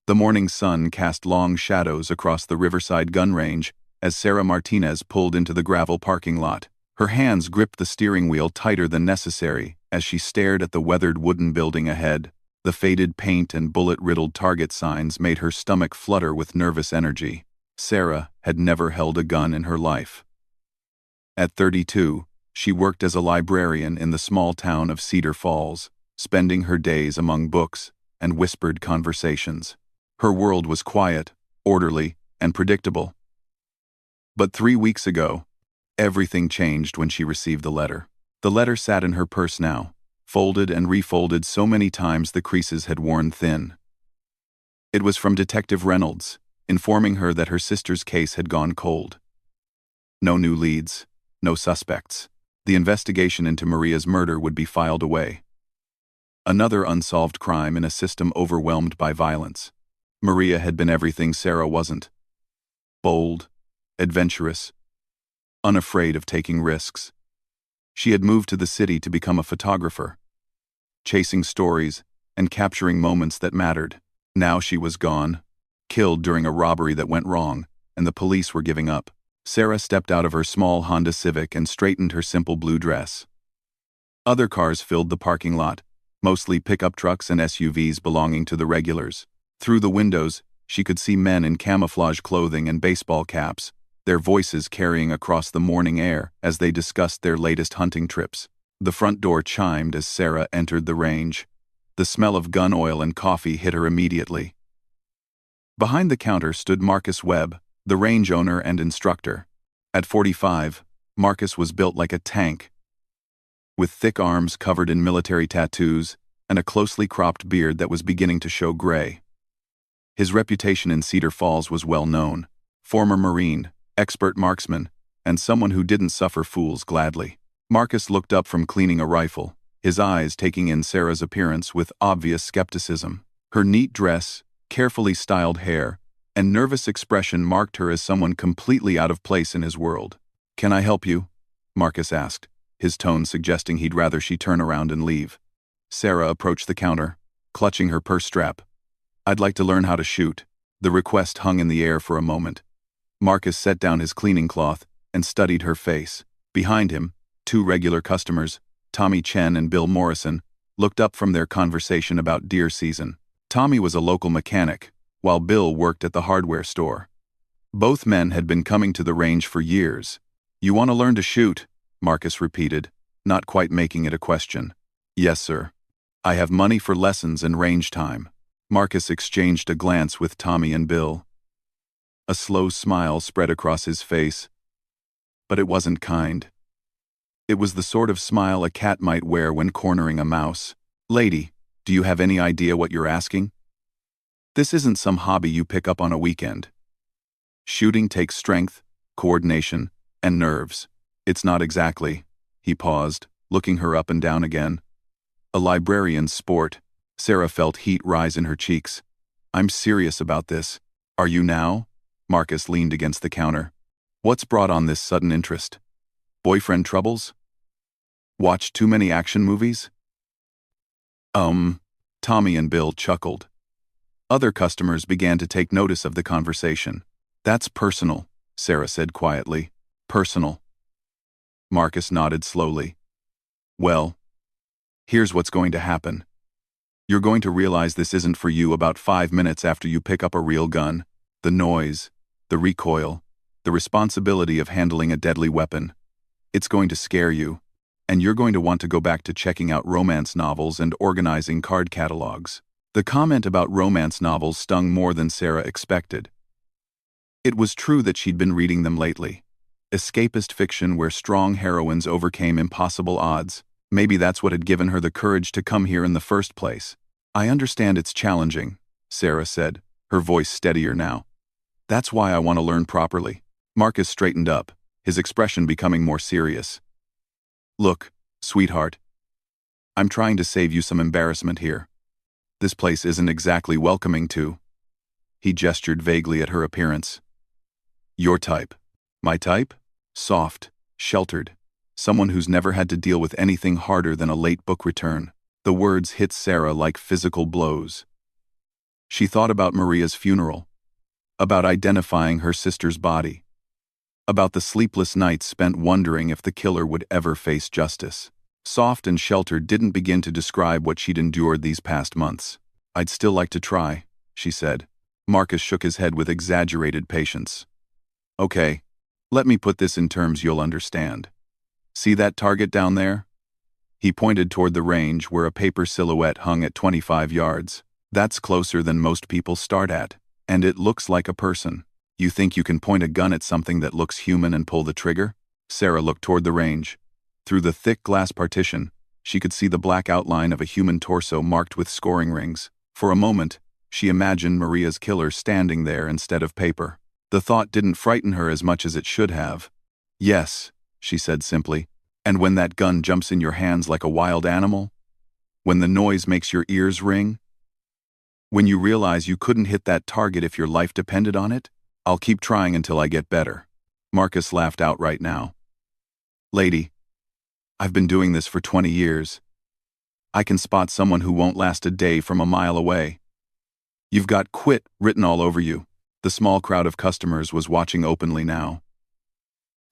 The morning sun cast long shadows across the Riverside gun range as Sarah Martinez pulled into the gravel parking lot. Her hands gripped the steering wheel tighter than necessary as she stared at the weathered wooden building ahead. The faded paint and bullet-riddled target signs made her stomach flutter with nervous energy. Sarah had never held a gun in her life. At 32, she worked as a librarian in the small town of Cedar Falls, spending her days among books and whispered conversations. Her world was quiet, orderly, and predictable. But 3 weeks ago, everything changed when she received the letter. The letter sat in her purse now, folded and refolded so many times the creases had worn thin. It was from Detective Reynolds, informing her that her sister's case had gone cold. No new leads, no suspects. The investigation into Maria's murder would be filed away. Another unsolved crime in a system overwhelmed by violence. Maria had been everything Sarah wasn't. Bold, adventurous, unafraid of taking risks. She had moved to the city to become a photographer, chasing stories and capturing moments that mattered. Now she was gone, killed during a robbery that went wrong, and the police were giving up. Sarah stepped out of her small Honda Civic and straightened her simple blue dress. Other cars filled the parking lot, mostly pickup trucks and SUVs belonging to the regulars. Through the windows, she could see men in camouflage clothing and baseball caps, their voices carrying across the morning air as they discussed their latest hunting trips. The front door chimed as Sarah entered the range. The smell of gun oil and coffee hit her immediately. Behind the counter stood Marcus Webb, the range owner and instructor. At 45, Marcus was built like a tank, with thick arms covered in military tattoos and a closely cropped beard that was beginning to show gray. His reputation in Cedar Falls was well known: former Marine, expert marksman, and someone who didn't suffer fools gladly. Marcus looked up from cleaning a rifle, his eyes taking in Sarah's appearance with obvious skepticism. Her neat dress, carefully styled hair, and nervous expression marked her as someone completely out of place in his world. "Can I help you?" Marcus asked, his tone suggesting he'd rather she turn around and leave. Sarah approached the counter, clutching her purse strap. "I'd like to learn how to shoot." The request hung in the air for a moment. Marcus set down his cleaning cloth and studied her face. Behind him, 2 regular customers, Tommy Chen and Bill Morrison, looked up from their conversation about deer season. Tommy was a local mechanic, while Bill worked at the hardware store. Both men had been coming to the range for years. "You want to learn to shoot?" Marcus repeated, not quite making it a question. "Yes, sir. I have money for lessons and range time." Marcus exchanged a glance with Tommy and Bill. A slow smile spread across his face, but it wasn't kind. It was the sort of smile a cat might wear when cornering a mouse. "Lady, do you have any idea what you're asking? This isn't some hobby you pick up on a weekend. Shooting takes strength, coordination, and nerves. It's not exactly," he paused, looking her up and down again, "a librarian's sport." Sarah felt heat rise in her cheeks. "I'm serious about this." "Are you now?" Marcus leaned against the counter. "What's brought on this sudden interest? Boyfriend troubles? Watched too many action movies?" Tommy and Bill chuckled. Other customers began to take notice of the conversation. "That's personal," Sarah said quietly. "Personal." Marcus nodded slowly. "Well, here's what's going to happen. You're going to realize this isn't for you about 5 minutes after you pick up a real gun. The noise, the recoil, the responsibility of handling a deadly weapon. It's going to scare you, and you're going to want to go back to checking out romance novels and organizing card catalogs." The comment about romance novels stung more than Sarah expected. It was true that she'd been reading them lately. Escapist fiction where strong heroines overcame impossible odds. Maybe that's what had given her the courage to come here in the first place. "I understand it's challenging," Sarah said, her voice steadier now. "That's why I want to learn properly." Marcus straightened up, his expression becoming more serious. "Look, sweetheart, I'm trying to save you some embarrassment here. This place isn't exactly welcoming to." He gestured vaguely at her appearance. "Your type." "My type? Soft, sheltered. Someone who's never had to deal with anything harder than a late book return." The words hit Sarah like physical blows. She thought about Maria's funeral, about identifying her sister's body, about the sleepless nights spent wondering if the killer would ever face justice. Soft and sheltered didn't begin to describe what she'd endured these past months. "I'd still like to try," she said. Marcus shook his head with exaggerated patience. "Okay, let me put this in terms you'll understand. See that target down there?" He pointed toward the range where a paper silhouette hung at 25 yards. "That's closer than most people start at, and it looks like a person. You think you can point a gun at something that looks human and pull the trigger?" Sarah looked toward the range. Through the thick glass partition, she could see the black outline of a human torso marked with scoring rings. For a moment, she imagined Maria's killer standing there instead of paper. The thought didn't frighten her as much as it should have. "Yes," she said simply. "And when that gun jumps in your hands like a wild animal? When the noise makes your ears ring? When you realize you couldn't hit that target if your life depended on it? I'll keep trying until I get better." Marcus laughed outright now. "Lady, I've been doing this for 20 years. I can spot someone who won't last a day from a mile away. You've got quit written all over you." The small crowd of customers was watching openly now.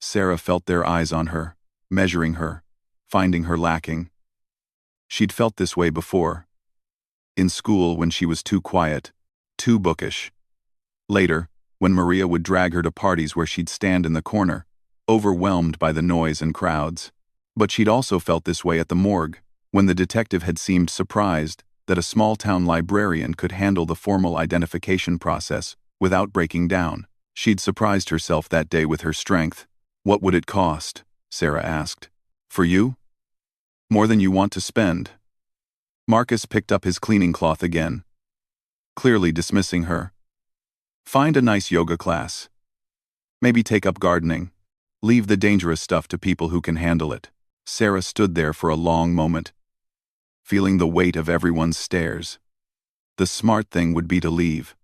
Sarah felt their eyes on her, measuring her, finding her lacking. She'd felt this way before. In school when she was too quiet, too bookish. Later, when Maria would drag her to parties where she'd stand in the corner, overwhelmed by the noise and crowds. But she'd also felt this way at the morgue, when the detective had seemed surprised that a small-town librarian could handle the formal identification process without breaking down. She'd surprised herself that day with her strength. "What would it cost?" Sarah asked. "For you? More than you want to spend." Marcus picked up his cleaning cloth again, clearly dismissing her. "Find a nice yoga class. Maybe take up gardening. Leave the dangerous stuff to people who can handle it." Sarah stood there for a long moment, feeling the weight of everyone's stares. The smart thing would be to leave.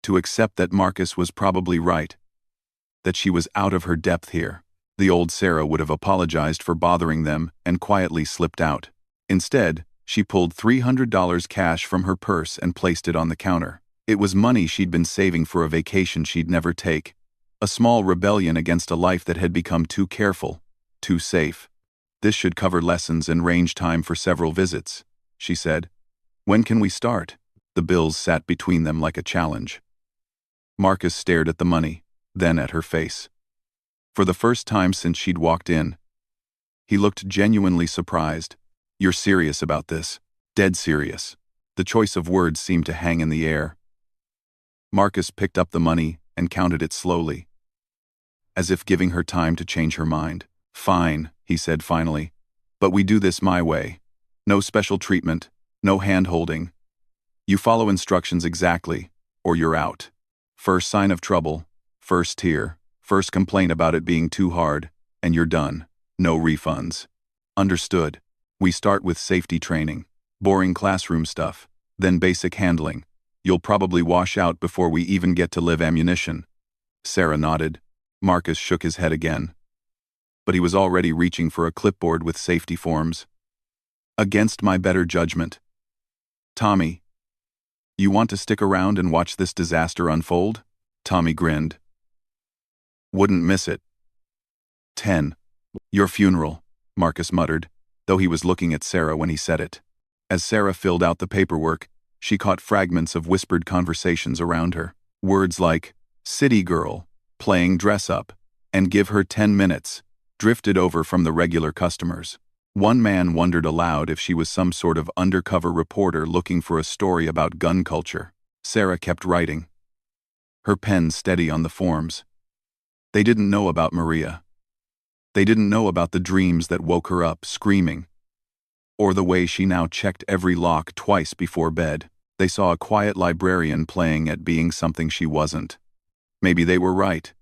To accept that Marcus was probably right. That she was out of her depth here. The old Sarah would have apologized for bothering them and quietly slipped out. Instead, she pulled $300 cash from her purse and placed it on the counter. It was money she'd been saving for a vacation she'd never take. A small rebellion against a life that had become too careful, too safe. "This should cover lessons and range time for several visits," she said. "When can we start?" The bills sat between them like a challenge. Marcus stared at the money, then at her face. For the first time since she'd walked in, he looked genuinely surprised. "You're serious about this?" "Dead serious." The choice of words seemed to hang in the air. Marcus picked up the money and counted it slowly, as if giving her time to change her mind. "Fine," he said finally, "but we do this my way. No special treatment, no hand-holding. You follow instructions exactly, or you're out. First sign of trouble, first tear, first complaint about it being too hard, and you're done. No refunds." "Understood. We start with safety training, boring classroom stuff, then basic handling. You'll probably wash out before we even get to live ammunition." Sarah nodded. Marcus shook his head again. But he was already reaching for a clipboard with safety forms. "Against my better judgment. Tommy, you want to stick around and watch this disaster unfold?" Tommy grinned. "Wouldn't miss it." 10. "Your funeral," Marcus muttered, though he was looking at Sarah when he said it. As Sarah filled out the paperwork, she caught fragments of whispered conversations around her. Words like, "city girl," "playing dress-up," and "give her 10 minutes," drifted over from the regular customers. One man wondered aloud if she was some sort of undercover reporter looking for a story about gun culture. Sarah kept writing, her pen steady on the forms. They didn't know about Maria. They didn't know about the dreams that woke her up screaming, or the way she now checked every lock twice before bed. They saw a quiet librarian playing at being something she wasn't. Maybe they were right.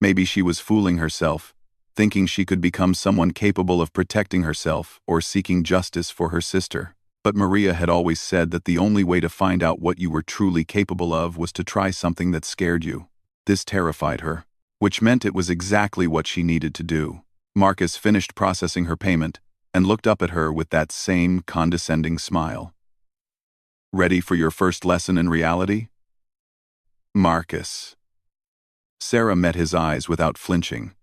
Maybe she was fooling herself, thinking she could become someone capable of protecting herself or seeking justice for her sister. But Maria had always said that the only way to find out what you were truly capable of was to try something that scared you. This terrified her, which meant it was exactly what she needed to do. Marcus finished processing her payment and looked up at her with that same condescending smile. Ready for your first lesson in reality? Marcus. Sarah met his eyes without flinching.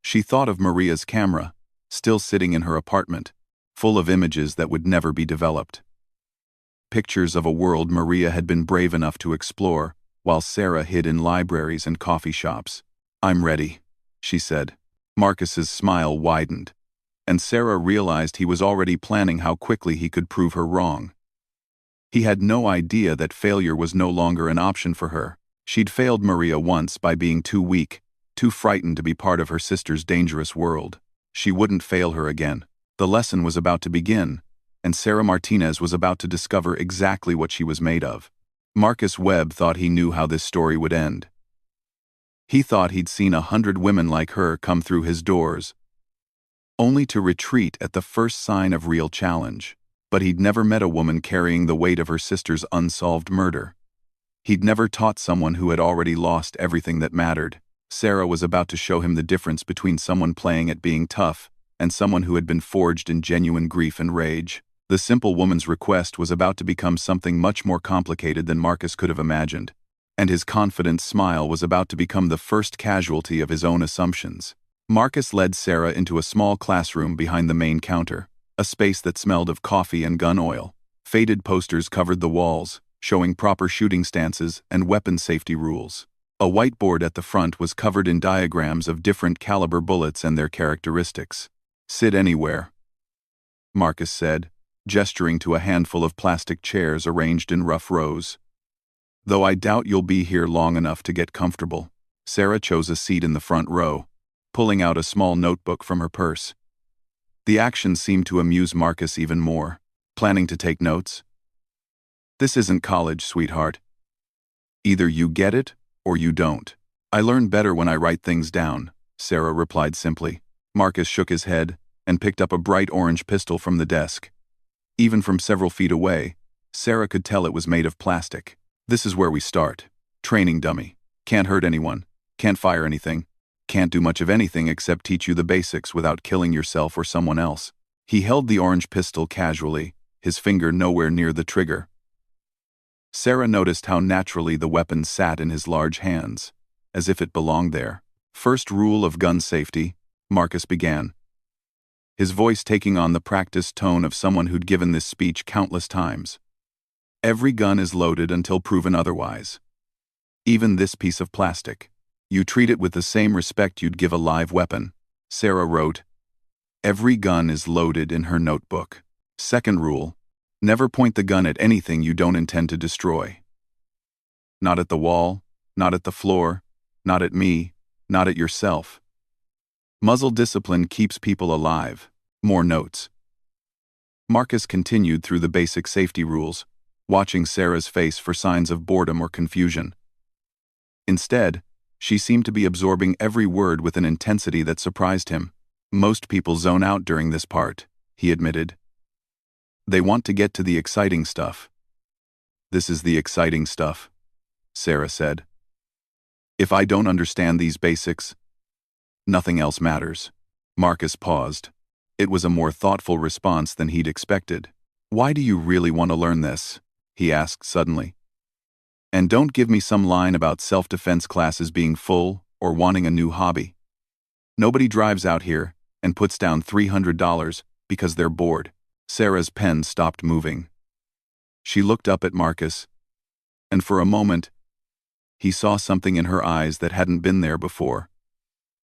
She thought of Maria's camera, still sitting in her apartment, full of images that would never be developed. Pictures of a world Maria had been brave enough to explore, while Sarah hid in libraries and coffee shops. "I'm ready," she said. Marcus's smile widened, and Sarah realized he was already planning how quickly he could prove her wrong. He had no idea that failure was no longer an option for her. She'd failed Maria once by being too weak, too frightened to be part of her sister's dangerous world. She wouldn't fail her again. The lesson was about to begin, and Sarah Martinez was about to discover exactly what she was made of. Marcus Webb thought he knew how this story would end. He thought he'd seen 100 women like her come through his doors, only to retreat at the first sign of real challenge. But he'd never met a woman carrying the weight of her sister's unsolved murder. He'd never taught someone who had already lost everything that mattered. Sarah was about to show him the difference between someone playing at being tough and someone who had been forged in genuine grief and rage. The simple woman's request was about to become something much more complicated than Marcus could have imagined, and his confident smile was about to become the first casualty of his own assumptions. Marcus led Sarah into a small classroom behind the main counter, a space that smelled of coffee and gun oil. Faded posters covered the walls, showing proper shooting stances and weapon safety rules. A whiteboard at the front was covered in diagrams of different caliber bullets and their characteristics. "Sit anywhere," Marcus said, gesturing to a handful of plastic chairs arranged in rough rows. "Though I doubt you'll be here long enough to get comfortable." Sarah chose a seat in the front row, pulling out a small notebook from her purse. The action seemed to amuse Marcus even more. "Planning to take notes?" "This isn't college, sweetheart. Either you get it, or you don't." "I learn better when I write things down," Sarah replied simply. Marcus shook his head and picked up a bright orange pistol from the desk. Even from several feet away, Sarah could tell it was made of plastic. "This is where we start. Training dummy. Can't hurt anyone. Can't fire anything. Can't do much of anything except teach you the basics without killing yourself or someone else." He held the orange pistol casually, his finger nowhere near the trigger. Sarah noticed how naturally the weapon sat in his large hands, as if it belonged there. "First rule of gun safety," Marcus began, his voice taking on the practiced tone of someone who'd given this speech countless times. "Every gun is loaded until proven otherwise. Even this piece of plastic. You treat it with the same respect you'd give a live weapon." Sarah wrote, "Every gun is loaded," in her notebook. "Second rule, never point the gun at anything you don't intend to destroy. Not at the wall, not at the floor, not at me, not at yourself. Muzzle discipline keeps people alive." More notes. Marcus continued through the basic safety rules, watching Sarah's face for signs of boredom or confusion. Instead, she seemed to be absorbing every word with an intensity that surprised him. "Most people zone out during this part," he admitted. "They want to get to the exciting stuff." "This is the exciting stuff," Sarah said. "If I don't understand these basics, nothing else matters." Marcus paused. It was a more thoughtful response than he'd expected. "Why do you really want to learn this?" he asked suddenly. "And don't give me some line about self-defense classes being full or wanting a new hobby. Nobody drives out here and puts down $300 because they're bored." Sarah's pen stopped moving. She looked up at Marcus, and for a moment, he saw something in her eyes that hadn't been there before.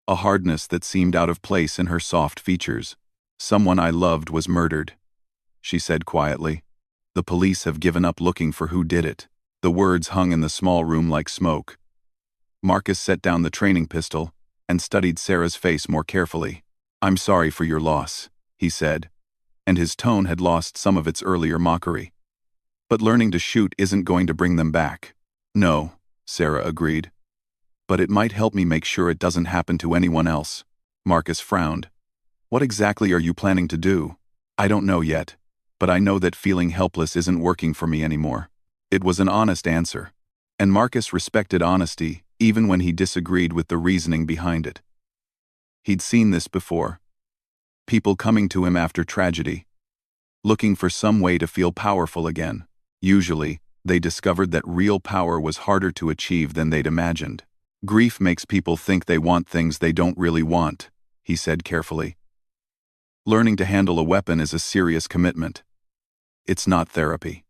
A hardness that seemed out of place in her soft features. "Someone I loved was murdered," she said quietly. "The police have given up looking for who did it." The words hung in the small room like smoke. Marcus set down the training pistol and studied Sarah's face more carefully. "I'm sorry for your loss," he said, and his tone had lost some of its earlier mockery. "But learning to shoot isn't going to bring them back." "No," Sarah agreed. "But it might help me make sure it doesn't happen to anyone else." Marcus frowned. "What exactly are you planning to do?" "I don't know yet, but I know that feeling helpless isn't working for me anymore." It was an honest answer, and Marcus respected honesty even when he disagreed with the reasoning behind it. He'd seen this before. People coming to him after tragedy, looking for some way to feel powerful again. Usually, they discovered that real power was harder to achieve than they'd imagined. Grief makes people think they want things they don't really want, he said carefully. Learning to handle a weapon is a serious commitment. It's not therapy.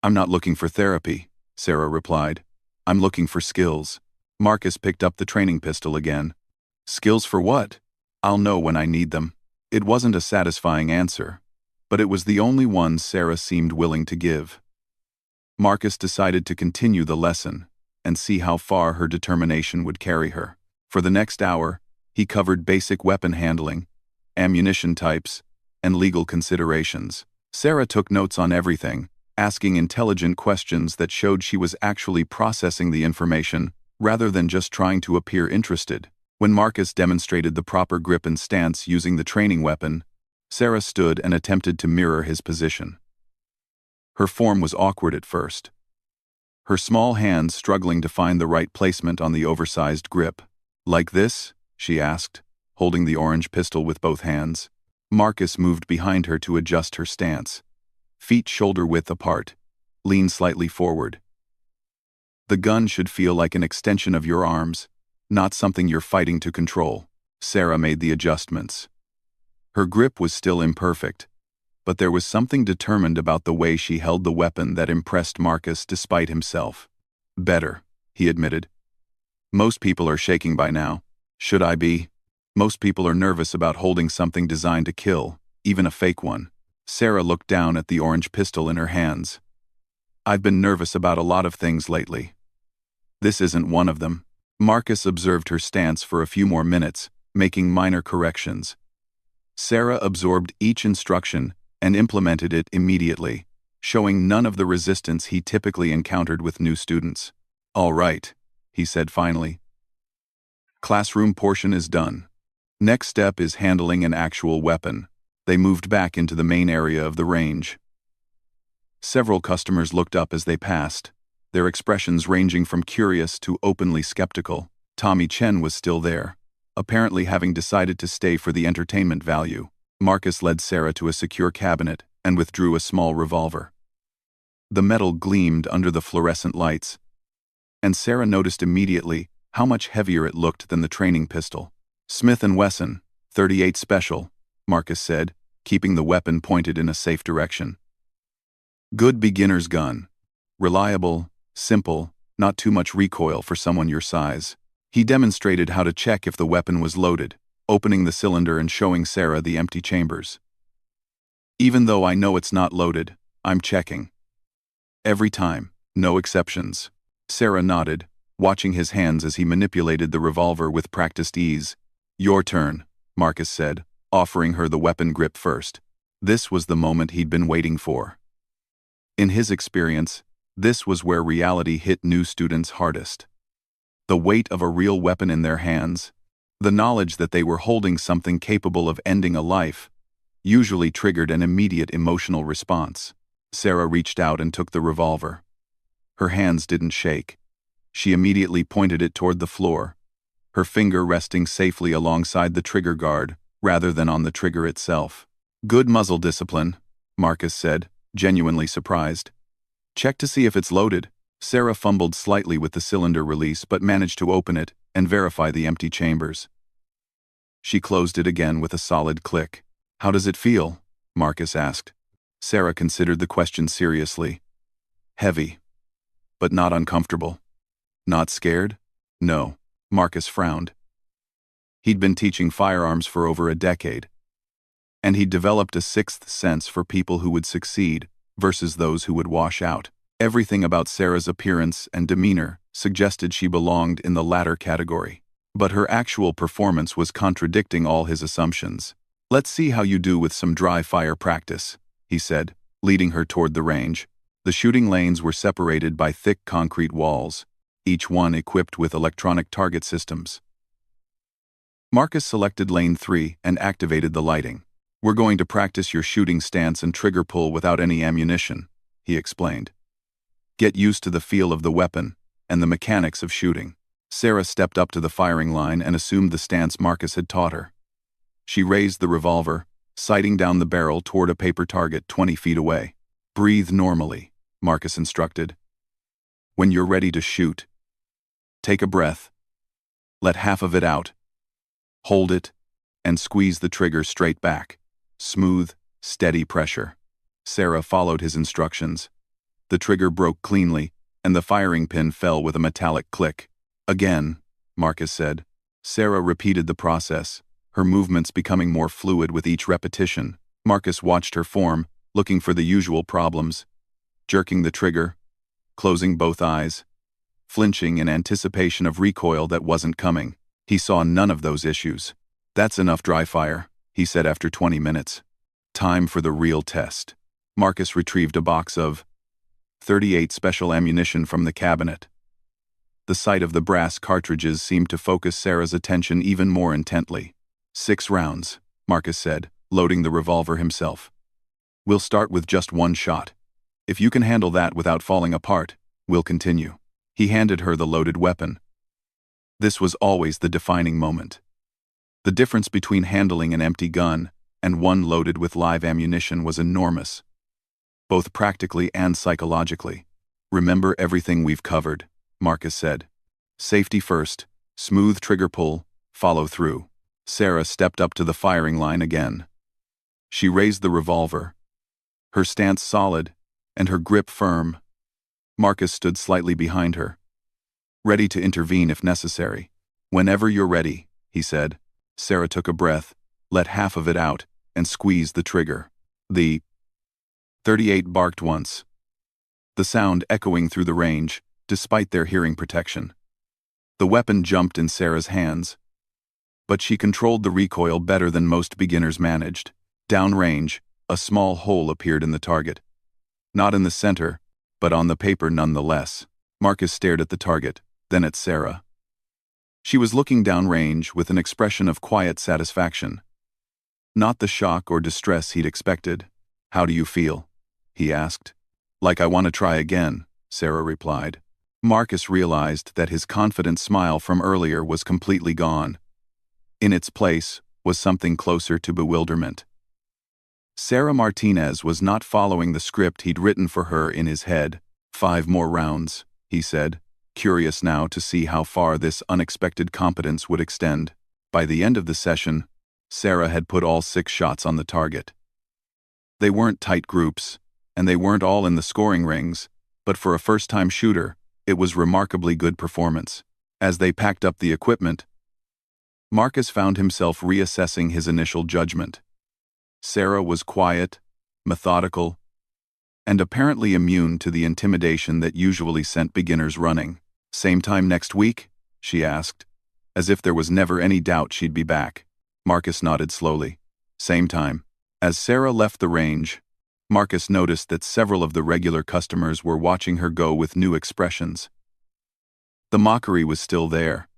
I'm not looking for therapy, Sarah replied. I'm looking for skills. Marcus picked up the training pistol again. Skills for what? I'll know when I need them. It wasn't a satisfying answer, but it was the only one Sarah seemed willing to give. Marcus decided to continue the lesson and see how far her determination would carry her. For the next hour, he covered basic weapon handling, ammunition types, and legal considerations. Sarah took notes on everything, asking intelligent questions that showed she was actually processing the information rather than just trying to appear interested. When Marcus demonstrated the proper grip and stance using the training weapon, Sarah stood and attempted to mirror his position. Her form was awkward at first, her small hands struggling to find the right placement on the oversized grip. Like this? She asked, holding the orange pistol with both hands. Marcus moved behind her to adjust her stance. Feet shoulder-width apart. Lean slightly forward. The gun should feel like an extension of your arms, not something you're fighting to control. Sarah made the adjustments. Her grip was still imperfect, but there was something determined about the way she held the weapon that impressed Marcus despite himself. Better, he admitted. Most people are shaking by now. Should I be? Most people are nervous about holding something designed to kill, even a fake one. Sarah looked down at the orange pistol in her hands. I've been nervous about a lot of things lately. This isn't one of them. Marcus observed her stance for a few more minutes, making minor corrections. Sarah absorbed each instruction and implemented it immediately, showing none of the resistance he typically encountered with new students. All right, he said finally. Classroom portion is done. Next step is handling an actual weapon. They moved back into the main area of the range. Several customers looked up as they passed, their expressions ranging from curious to openly skeptical. Tommy Chen was still there, apparently having decided to stay for the entertainment value. Marcus led Sarah to a secure cabinet and withdrew a small revolver. The metal gleamed under the fluorescent lights, and Sarah noticed immediately how much heavier it looked than the training pistol. Smith & Wesson, 38 Special, Marcus said, keeping the weapon pointed in a safe direction. Good beginner's gun. Reliable, simple, not too much recoil for someone your size. He demonstrated how to check if the weapon was loaded, opening the cylinder and showing Sarah the empty chambers. Even though I know it's not loaded, I'm checking. Every time, no exceptions. Sarah nodded, watching his hands as he manipulated the revolver with practiced ease. Your turn, Marcus said, offering her the weapon grip first. This was the moment he'd been waiting for. In his experience, this was where reality hit new students hardest. The weight of a real weapon in their hands, the knowledge that they were holding something capable of ending a life, usually triggered an immediate emotional response. Sarah reached out and took the revolver. Her hands didn't shake. She immediately pointed it toward the floor, her finger resting safely alongside the trigger guard rather than on the trigger itself. Good muzzle discipline, Marcus said, genuinely surprised. Check to see if it's loaded. Sarah fumbled slightly with the cylinder release but managed to open it and verify the empty chambers. She closed it again with a solid click. How does it feel? Marcus asked. Sarah considered the question seriously. Heavy, but not uncomfortable. Not scared? No. Marcus frowned. He'd been teaching firearms for over a decade, and he'd developed a sixth sense for people who would succeed versus those who would wash out. Everything about Sarah's appearance and demeanor suggested she belonged in the latter category, but her actual performance was contradicting all his assumptions. Let's see how you do with some dry fire practice, he said, leading her toward the range. The shooting lanes were separated by thick concrete walls, each one equipped with electronic target systems. Marcus selected lane 3 and activated the lighting. We're going to practice your shooting stance and trigger pull without any ammunition, he explained. Get used to the feel of the weapon and the mechanics of shooting. Sarah stepped up to the firing line and assumed the stance Marcus had taught her. She raised the revolver, sighting down the barrel toward a paper target 20 feet away. Breathe normally, Marcus instructed. When you're ready to shoot, take a breath, let half of it out, hold it, and squeeze the trigger straight back. Smooth, steady pressure. Sarah followed his instructions. The trigger broke cleanly, and the firing pin fell with a metallic click. Again, Marcus said. Sarah repeated the process, her movements becoming more fluid with each repetition. Marcus watched her form, looking for the usual problems. Jerking the trigger, closing both eyes, flinching in anticipation of recoil that wasn't coming. He saw none of those issues. That's enough dry fire, he said after 20 minutes. Time for the real test. Marcus retrieved a box of .38 special ammunition from the cabinet. The sight of the brass cartridges seemed to focus Sarah's attention even more intently. 6 rounds, Marcus said, loading the revolver himself. We'll start with just 1 shot. If you can handle that without falling apart, we'll continue. He handed her the loaded weapon. This was always the defining moment. The difference between handling an empty gun and one loaded with live ammunition was enormous, both practically and psychologically. Remember everything we've covered, Marcus said. Safety first, smooth trigger pull, follow through. Sarah stepped up to the firing line again. She raised the revolver, her stance solid and her grip firm. Marcus stood slightly behind her, ready to intervene if necessary. Whenever you're ready, he said. Sarah took a breath, let half of it out, and squeezed the trigger. The .38 barked once, the sound echoing through the range, despite their hearing protection. The weapon jumped in Sarah's hands, but she controlled the recoil better than most beginners managed. Downrange, a small hole appeared in the target. Not in the center, but on the paper nonetheless. Marcus stared at the target, then at Sarah. She was looking downrange with an expression of quiet satisfaction. Not the shock or distress he'd expected. How do you feel? He asked. Like I want to try again, Sarah replied. Marcus realized that his confident smile from earlier was completely gone. In its place was something closer to bewilderment. Sarah Martinez was not following the script he'd written for her in his head. 5 more rounds, he said, curious now to see how far this unexpected competence would extend. By the end of the session, Sarah had put all 6 shots on the target. They weren't tight groups, and they weren't all in the scoring rings, but for a first-time shooter, it was remarkably good performance. As they packed up the equipment, Marcus found himself reassessing his initial judgment. Sarah was quiet, methodical, and apparently immune to the intimidation that usually sent beginners running. Same time next week? She asked, as if there was never any doubt she'd be back. Marcus nodded slowly. Same time. As Sarah left the range, Marcus noticed that several of the regular customers were watching her go with new expressions. The mockery was still there,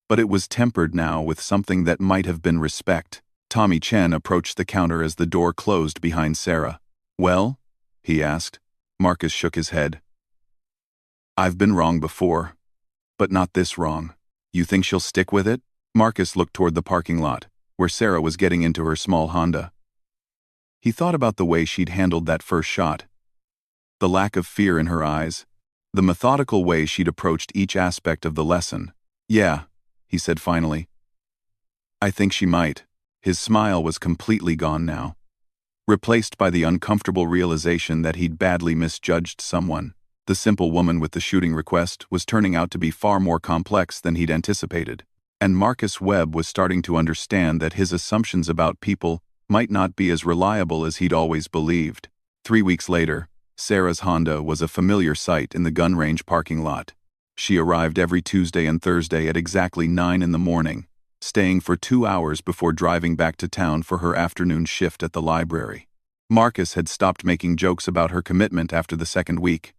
but it was tempered now with something that might have been respect. Tommy Chen approached the counter as the door closed behind Sarah. Well? He asked. Marcus shook his head. I've been wrong before, but not this wrong. You think she'll stick with it? Marcus looked toward the parking lot, where Sarah was getting into her small Honda. He thought about the way she'd handled that first shot, the lack of fear in her eyes, the methodical way she'd approached each aspect of the lesson. Yeah, he said finally. I think she might. His smile was completely gone now, replaced by the uncomfortable realization that he'd badly misjudged someone. The simple woman with the shooting request was turning out to be far more complex than he'd anticipated, and Marcus Webb was starting to understand that his assumptions about people might not be as reliable as he'd always believed. 3 weeks later, Sarah's Honda was a familiar sight in the gun range parking lot. She arrived every Tuesday and Thursday at exactly 9 in the morning, staying for 2 hours before driving back to town for her afternoon shift at the library. Marcus had stopped making jokes about her commitment after the 2nd week.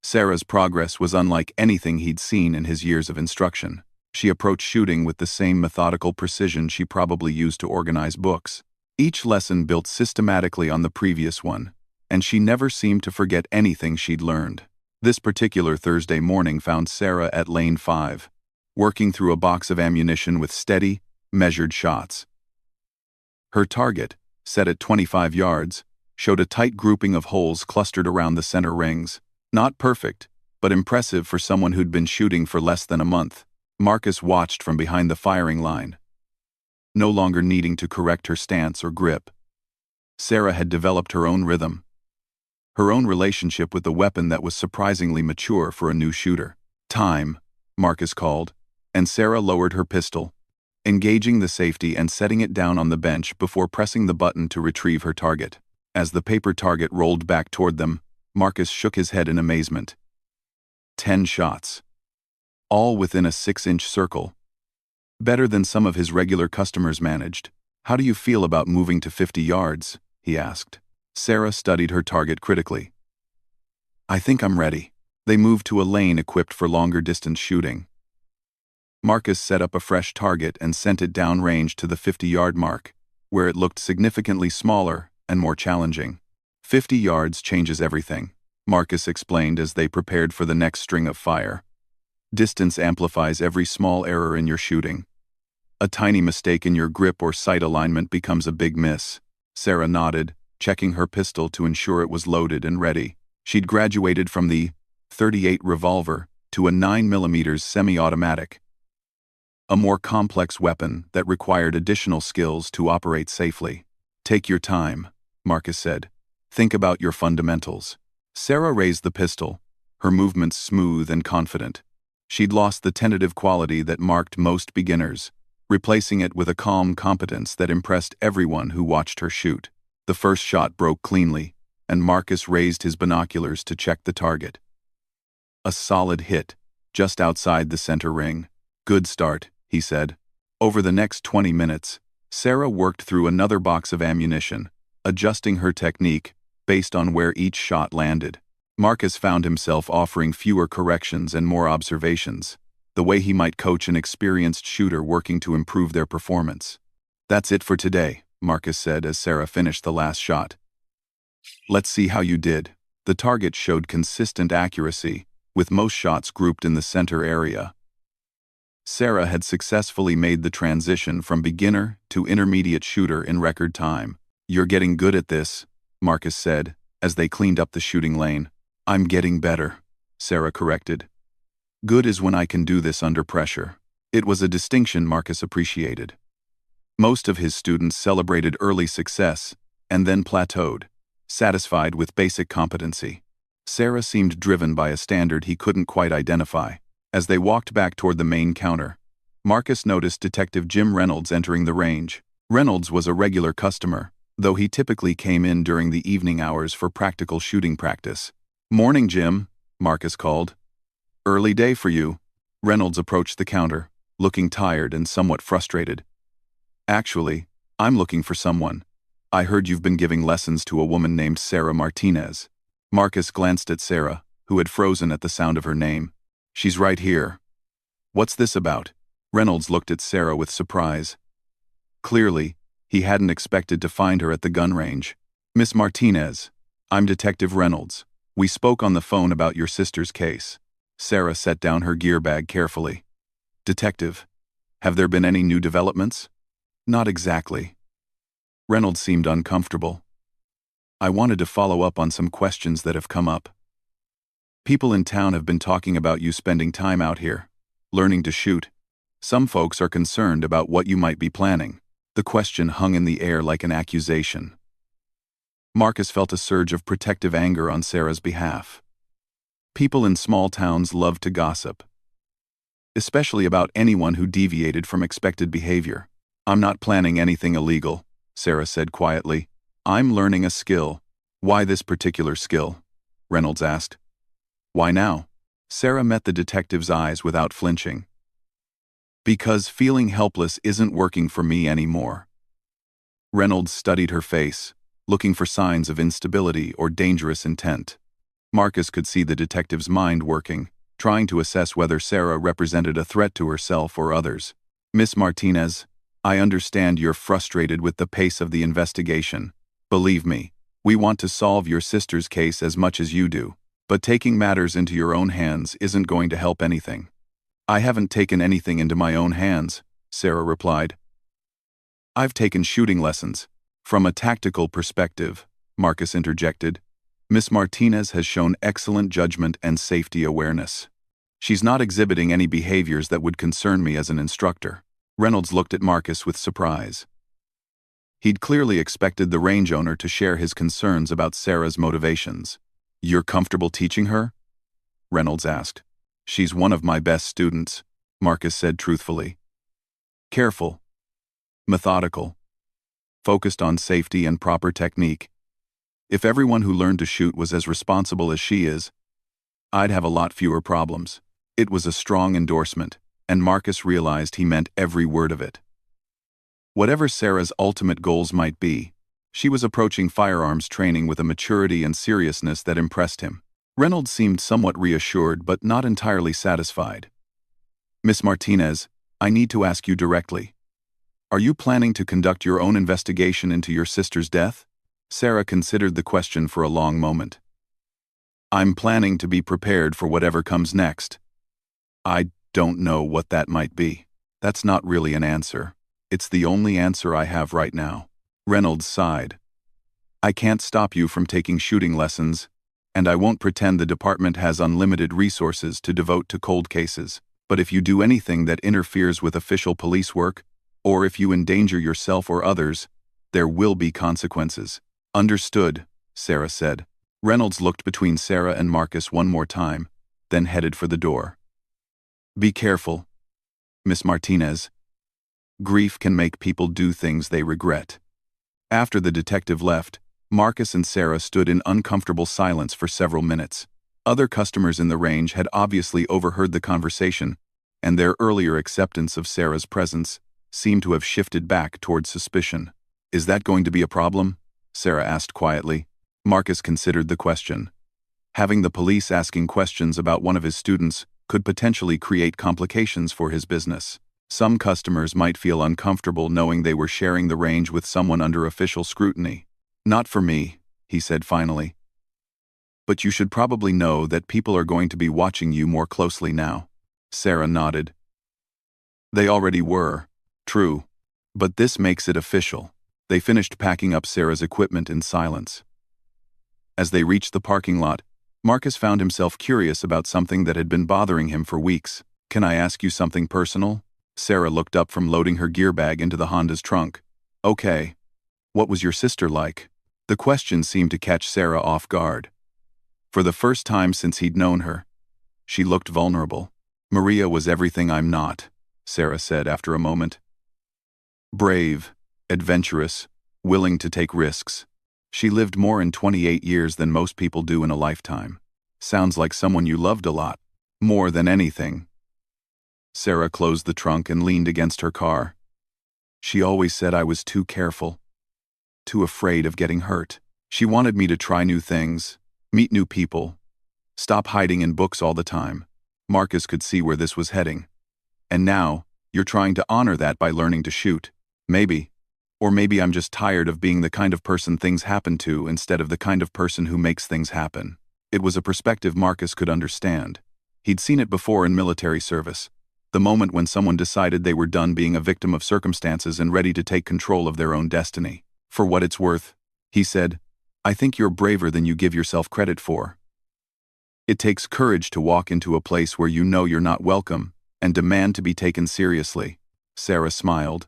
Sarah's progress was unlike anything he'd seen in his years of instruction. She approached shooting with the same methodical precision she probably used to organize books. Each lesson built systematically on the previous one, and she never seemed to forget anything she'd learned. This particular Thursday morning found Sarah at lane 5, working through a box of ammunition with steady, measured shots. Her target, set at 25 yards, showed a tight grouping of holes clustered around the center rings. Not perfect, but impressive for someone who'd been shooting for less than a month. Marcus watched from behind the firing line, no longer needing to correct her stance or grip. Sarah had developed her own rhythm, her own relationship with the weapon that was surprisingly mature for a new shooter. "Time," Marcus called, and Sarah lowered her pistol, engaging the safety and setting it down on the bench before pressing the button to retrieve her target. As the paper target rolled back toward them, Marcus shook his head in amazement. 10 shots. All within a 6-inch circle. Better than some of his regular customers managed. "How do you feel about moving to 50 yards?" he asked. Sarah studied her target critically. "I think I'm ready." They moved to a lane equipped for longer distance shooting. Marcus set up a fresh target and sent it downrange to the 50-yard mark, where it looked significantly smaller and more challenging. 50 yards changes everything, Marcus explained as they prepared for the next string of fire. Distance amplifies every small error in your shooting. A tiny mistake in your grip or sight alignment becomes a big miss. Sarah nodded, checking her pistol to ensure it was loaded and ready. She'd graduated from the .38 revolver to a 9mm semi-automatic, a more complex weapon that required additional skills to operate safely. "Take your time," Marcus said. "Think about your fundamentals." Sarah raised the pistol, her movements smooth and confident. She'd lost the tentative quality that marked most beginners, replacing it with a calm competence that impressed everyone who watched her shoot. The first shot broke cleanly, and Marcus raised his binoculars to check the target. A solid hit, just outside the center ring. "Good start," he said. Over the next 20 minutes, Sarah worked through another box of ammunition, adjusting her technique based on where each shot landed. Marcus found himself offering fewer corrections and more observations, the way he might coach an experienced shooter working to improve their performance. "That's it for today," Marcus said as Sarah finished the last shot. "Let's see how you did." The target showed consistent accuracy, with most shots grouped in the center area. Sarah had successfully made the transition from beginner to intermediate shooter in record time. "You're getting good at this," Marcus said, as they cleaned up the shooting lane. "I'm getting better," Sarah corrected. "Good is when I can do this under pressure." It was a distinction Marcus appreciated. Most of his students celebrated early success and then plateaued, satisfied with basic competency. Sarah seemed driven by a standard he couldn't quite identify. As they walked back toward the main counter, Marcus noticed Detective Jim Reynolds entering the range. Reynolds was a regular customer, though he typically came in during the evening hours for practical shooting practice. "Morning, Jim," Marcus called. "Early day for you." Reynolds approached the counter, looking tired and somewhat frustrated. "Actually, I'm looking for someone. I heard you've been giving lessons to a woman named Sarah Martinez." Marcus glanced at Sarah, who had frozen at the sound of her name. "She's right here." "What's this about?" Reynolds looked at Sarah with surprise. Clearly, he hadn't expected to find her at the gun range. "Miss Martinez, I'm Detective Reynolds. We spoke on the phone about your sister's case." Sarah set down her gear bag carefully. "Detective, have there been any new developments?" "Not exactly." Reynolds seemed uncomfortable. "I wanted to follow up on some questions that have come up. People in town have been talking about you spending time out here, learning to shoot. Some folks are concerned about what you might be planning." The question hung in the air like an accusation. Marcus felt a surge of protective anger on Sarah's behalf. People in small towns love to gossip, especially about anyone who deviated from expected behavior. "I'm not planning anything illegal," Sarah said quietly. "I'm learning a skill." "Why this particular skill?" Reynolds asked. "Why now?" Sarah met the detective's eyes without flinching. "Because feeling helpless isn't working for me anymore." Reynolds studied her face, looking for signs of instability or dangerous intent. Marcus could see the detective's mind working, trying to assess whether Sarah represented a threat to herself or others. "Miss Martinez, I understand you're frustrated with the pace of the investigation. Believe me, we want to solve your sister's case as much as you do, but taking matters into your own hands isn't going to help anything." "I haven't taken anything into my own hands," Sarah replied. "I've taken shooting lessons. From a tactical perspective, Marcus interjected. Miss Martinez has shown excellent judgment and safety awareness. She's not exhibiting any behaviors that would concern me as an instructor. Reynolds looked at Marcus with surprise. He'd clearly expected the range owner to share his concerns about Sarah's motivations. You're comfortable teaching her? Reynolds asked. She's one of my best students, Marcus said truthfully. Careful, methodical, focused on safety and proper technique. If everyone who learned to shoot was as responsible as she is, I'd have a lot fewer problems. It was a strong endorsement, and Marcus realized he meant every word of it. Whatever Sarah's ultimate goals might be, she was approaching firearms training with a maturity and seriousness that impressed him. Reynolds seemed somewhat reassured but not entirely satisfied. Miss Martinez, I need to ask you directly. Are you planning to conduct your own investigation into your sister's death? Sarah considered the question for a long moment. I'm planning to be prepared for whatever comes next. I don't know what that might be. That's not really an answer. It's the only answer I have right now. Reynolds sighed. I can't stop you from taking shooting lessons, and I won't pretend the department has unlimited resources to devote to cold cases. But if you do anything that interferes with official police work, or if you endanger yourself or others, there will be consequences. Understood, Sarah said. Reynolds looked between Sarah and Marcus one more time, then headed for the door. Be careful, Miss Martinez. Grief can make people do things they regret. After the detective left, Marcus and Sarah stood in uncomfortable silence for several minutes. Other customers in the range had obviously overheard the conversation, and their earlier acceptance of Sarah's presence seemed to have shifted back toward suspicion. Is that going to be a problem? Sarah asked quietly. Marcus considered the question. Having the police asking questions about one of his students could potentially create complications for his business. Some customers might feel uncomfortable knowing they were sharing the range with someone under official scrutiny. Not for me, he said finally. But you should probably know that people are going to be watching you more closely now. Sarah nodded. They already were. True. But this makes it official. They finished packing up Sarah's equipment in silence. As they reached the parking lot, Marcus found himself curious about something that had been bothering him for weeks. Can I ask you something personal? Sarah looked up from loading her gear bag into the Honda's trunk. Okay. What was your sister like? The question seemed to catch Sarah off guard. For the first time since he'd known her, she looked vulnerable. Maria was everything I'm not, Sarah said after a moment. Brave, adventurous, willing to take risks. She lived more in 28 years than most people do in a lifetime. Sounds like someone you loved a lot. More than anything. Sarah closed the trunk and leaned against her car. She always said I was too careful, too afraid of getting hurt. She wanted me to try new things, meet new people, stop hiding in books all the time. Marcus could see where this was heading. And now, you're trying to honor that by learning to shoot. Maybe. Or maybe I'm just tired of being the kind of person things happen to instead of the kind of person who makes things happen. It was a perspective Marcus could understand. He'd seen it before in military service. The moment when someone decided they were done being a victim of circumstances and ready to take control of their own destiny. For what it's worth, he said, I think you're braver than you give yourself credit for. It takes courage to walk into a place where you know you're not welcome and demand to be taken seriously. Sarah smiled,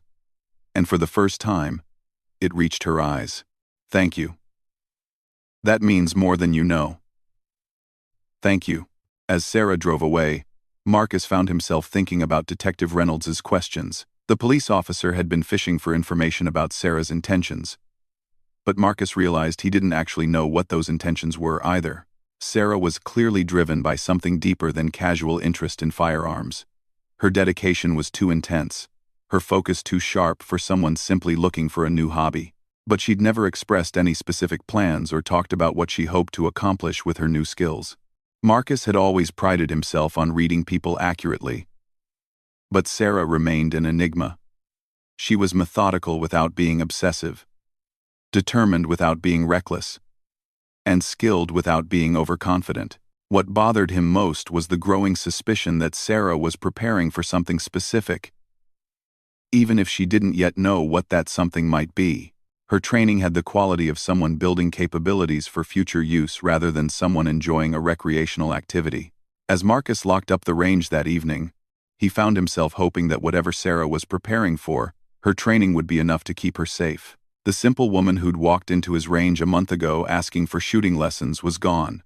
and for the first time, it reached her eyes. Thank you. That means more than you know. Thank you. As Sarah drove away, Marcus found himself thinking about Detective Reynolds's questions. The police officer had been fishing for information about Sarah's intentions, but Marcus realized he didn't actually know what those intentions were either. Sarah was clearly driven by something deeper than casual interest in firearms. Her dedication was too intense, her focus too sharp for someone simply looking for a new hobby. But she'd never expressed any specific plans or talked about what she hoped to accomplish with her new skills. Marcus had always prided himself on reading people accurately. But Sarah remained an enigma. She was methodical without being obsessive, determined without being reckless, and skilled without being overconfident. What bothered him most was the growing suspicion that Sarah was preparing for something specific, even if she didn't yet know what that something might be. Her training had the quality of someone building capabilities for future use rather than someone enjoying a recreational activity. As Marcus locked up the range that evening, he found himself hoping that whatever Sarah was preparing for, her training would be enough to keep her safe. The simple woman who'd walked into his range a month ago asking for shooting lessons was gone,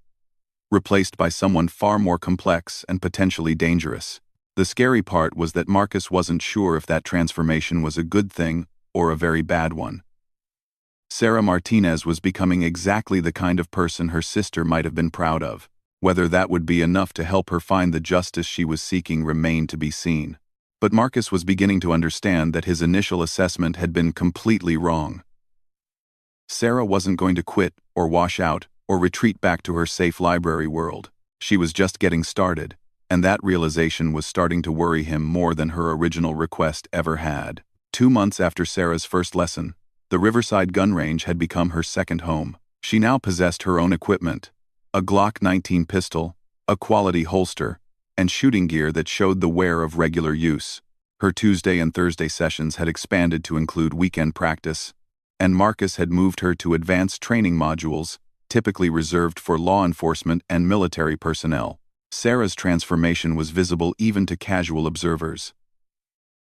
replaced by someone far more complex and potentially dangerous. The scary part was that Marcus wasn't sure if that transformation was a good thing or a very bad one. Sarah Martinez was becoming exactly the kind of person her sister might have been proud of. Whether that would be enough to help her find the justice she was seeking remained to be seen. But Marcus was beginning to understand that his initial assessment had been completely wrong. Sarah wasn't going to quit or wash out or retreat back to her safe library world. She was just getting started, and that realization was starting to worry him more than her original request ever had. 2 months after Sarah's first lesson, the Riverside gun range had become her second home. She now possessed her own equipment, a Glock 19 pistol, a quality holster, and shooting gear that showed the wear of regular use. Her Tuesday and Thursday sessions had expanded to include weekend practice, and Marcus had moved her to advanced training modules, typically reserved for law enforcement and military personnel. Sarah's transformation was visible even to casual observers.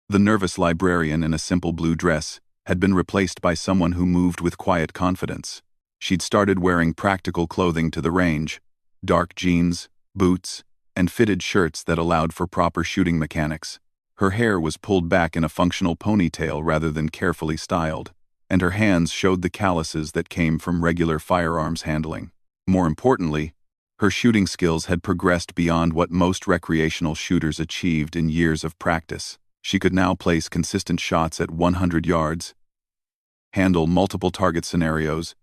The nervous librarian in a simple blue dress had been replaced by someone who moved with quiet confidence. She'd started wearing practical clothing to the range, dark jeans, boots, and fitted shirts that allowed for proper shooting mechanics. Her hair was pulled back in a functional ponytail rather than carefully styled, and her hands showed the calluses that came from regular firearms handling. More importantly, her shooting skills had progressed beyond what most recreational shooters achieved in years of practice. She could now place consistent shots at 100 yards, handle multiple target scenarios,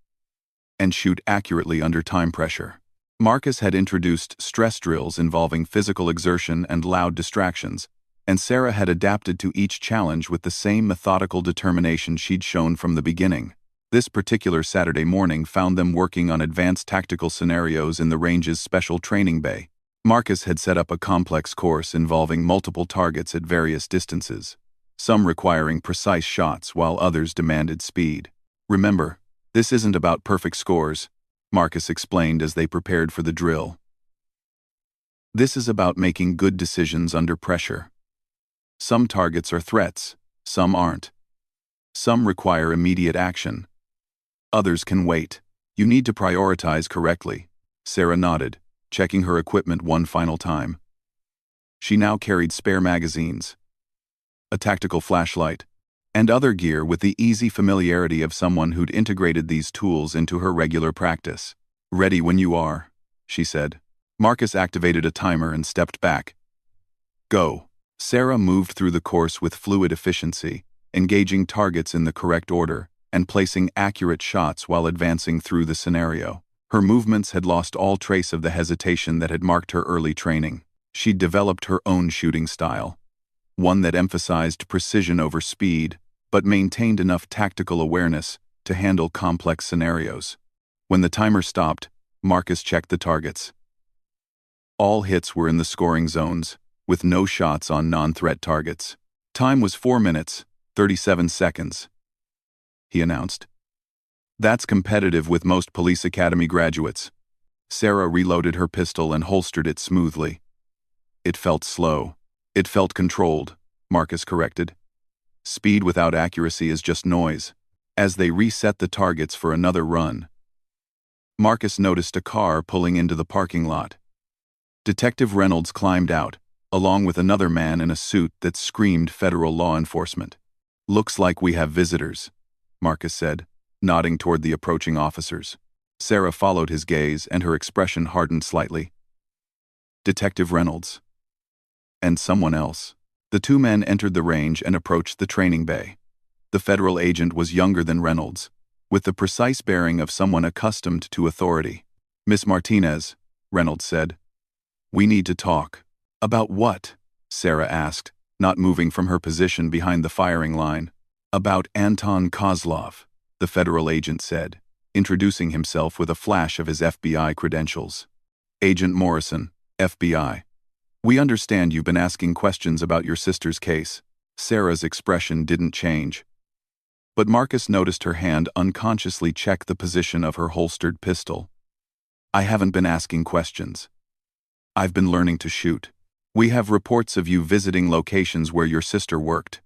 and shoot accurately under time pressure. Marcus had introduced stress drills involving physical exertion and loud distractions, and Sarah had adapted to each challenge with the same methodical determination she'd shown from the beginning. This particular Saturday morning found them working on advanced tactical scenarios in the range's special training bay. Marcus had set up a complex course involving multiple targets at various distances, some requiring precise shots while others demanded speed. "Remember, this isn't about perfect scores," Marcus explained as they prepared for the drill. "This is about making good decisions under pressure. Some targets are threats, some aren't. Some require immediate action. Others can wait. You need to prioritize correctly." Sarah nodded, checking her equipment one final time. She now carried spare magazines, a tactical flashlight, and other gear with the easy familiarity of someone who'd integrated these tools into her regular practice. "Ready when you are," she said. Marcus activated a timer and stepped back. "Go." Sarah moved through the course with fluid efficiency, engaging targets in the correct order and placing accurate shots while advancing through the scenario. Her movements had lost all trace of the hesitation that had marked her early training. She'd developed her own shooting style, one that emphasized precision over speed, but maintained enough tactical awareness to handle complex scenarios. When the timer stopped, Marcus checked the targets. All hits were in the scoring zones, with no shots on non-threat targets. Time was 4 minutes, 37 seconds, he announced. "That's competitive with most police academy graduates." Sarah reloaded her pistol and holstered it smoothly. "It felt slow. It felt controlled," Marcus corrected. "Speed without accuracy is just noise." As they reset the targets for another run, Marcus noticed a car pulling into the parking lot. Detective Reynolds climbed out, along with another man in a suit that screamed federal law enforcement. "Looks like we have visitors," Marcus said, nodding toward the approaching officers. Sarah followed his gaze and her expression hardened slightly. Detective Reynolds. And someone else. The two men entered the range and approached the training bay. The federal agent was younger than Reynolds, with the precise bearing of someone accustomed to authority. "Miss Martinez," Reynolds said, "we need to talk." "About what?" Sarah asked, not moving from her position behind the firing line. "About Anton Kozlov," the federal agent said, introducing himself with a flash of his FBI credentials. "Agent Morrison, FBI. We understand you've been asking questions about your sister's case." Sarah's expression didn't change. But Marcus noticed her hand unconsciously check the position of her holstered pistol. I haven't been asking questions. I've been learning to shoot. We have reports of you visiting locations where your sister worked,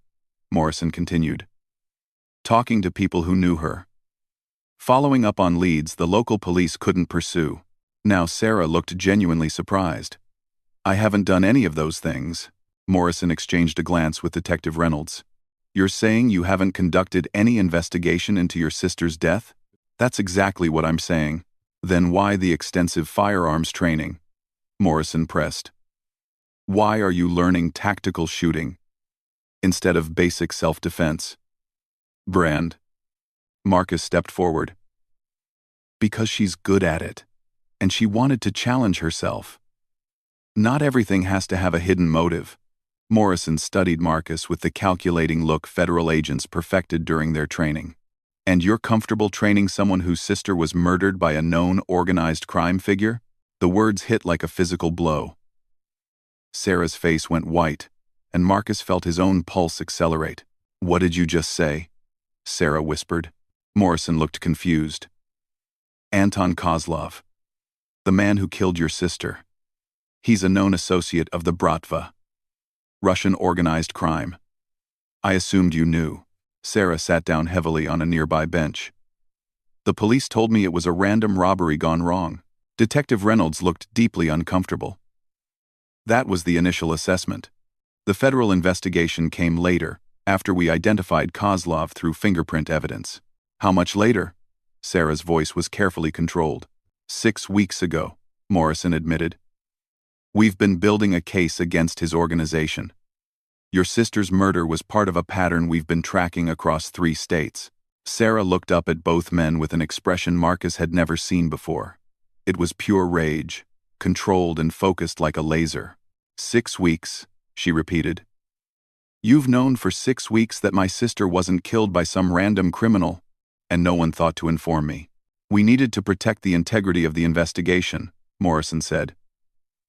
Morrison continued. Talking to people who knew her. Following up on leads the local police couldn't pursue. Now Sarah looked genuinely surprised. I haven't done any of those things. Morrison exchanged a glance with Detective Reynolds. You're saying you haven't conducted any investigation into your sister's death? That's exactly what I'm saying. Then why the extensive firearms training? Morrison pressed. Why are you learning tactical shooting instead of basic self-defense? Brand. Marcus stepped forward. Because she's good at it, and she wanted to challenge herself. Not everything has to have a hidden motive. Morrison studied Marcus with the calculating look federal agents perfected during their training. And you're comfortable training someone whose sister was murdered by a known organized crime figure? The words hit like a physical blow. Sarah's face went white, and Marcus felt his own pulse accelerate. What did you just say? Sarah whispered. Morrison looked confused. Anton Kozlov. The man who killed your sister. He's a known associate of the Bratva. Russian organized crime. I assumed you knew. Sarah sat down heavily on a nearby bench. The police told me it was a random robbery gone wrong. Detective Reynolds looked deeply uncomfortable. That was the initial assessment. The federal investigation came later, after we identified Kozlov through fingerprint evidence. How much later? Sarah's voice was carefully controlled. 6 weeks ago, Morrison admitted. We've been building a case against his organization. Your sister's murder was part of a pattern we've been tracking across 3 states. Sarah looked up at both men with an expression Marcus had never seen before. It was pure rage, controlled and focused like a laser. 6 weeks, she repeated. You've known for 6 weeks that my sister wasn't killed by some random criminal, and no one thought to inform me. We needed to protect the integrity of the investigation, Morrison said.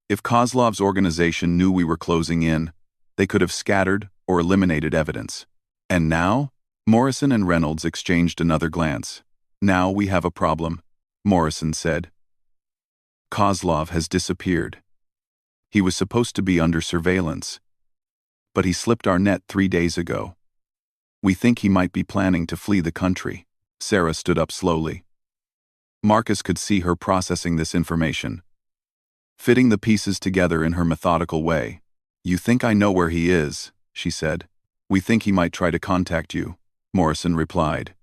If Kozlov's organization knew we were closing in, they could have scattered or eliminated evidence. And now? Morrison and Reynolds exchanged another glance. Now we have a problem, Morrison said. Kozlov has disappeared. He was supposed to be under surveillance, but he slipped our net 3 days ago. We think he might be planning to flee the country. Sarah stood up slowly. Marcus could see her processing this information, fitting the pieces together in her methodical way. You think I know where he is, she said. We think he might try to contact you, Morrison replied.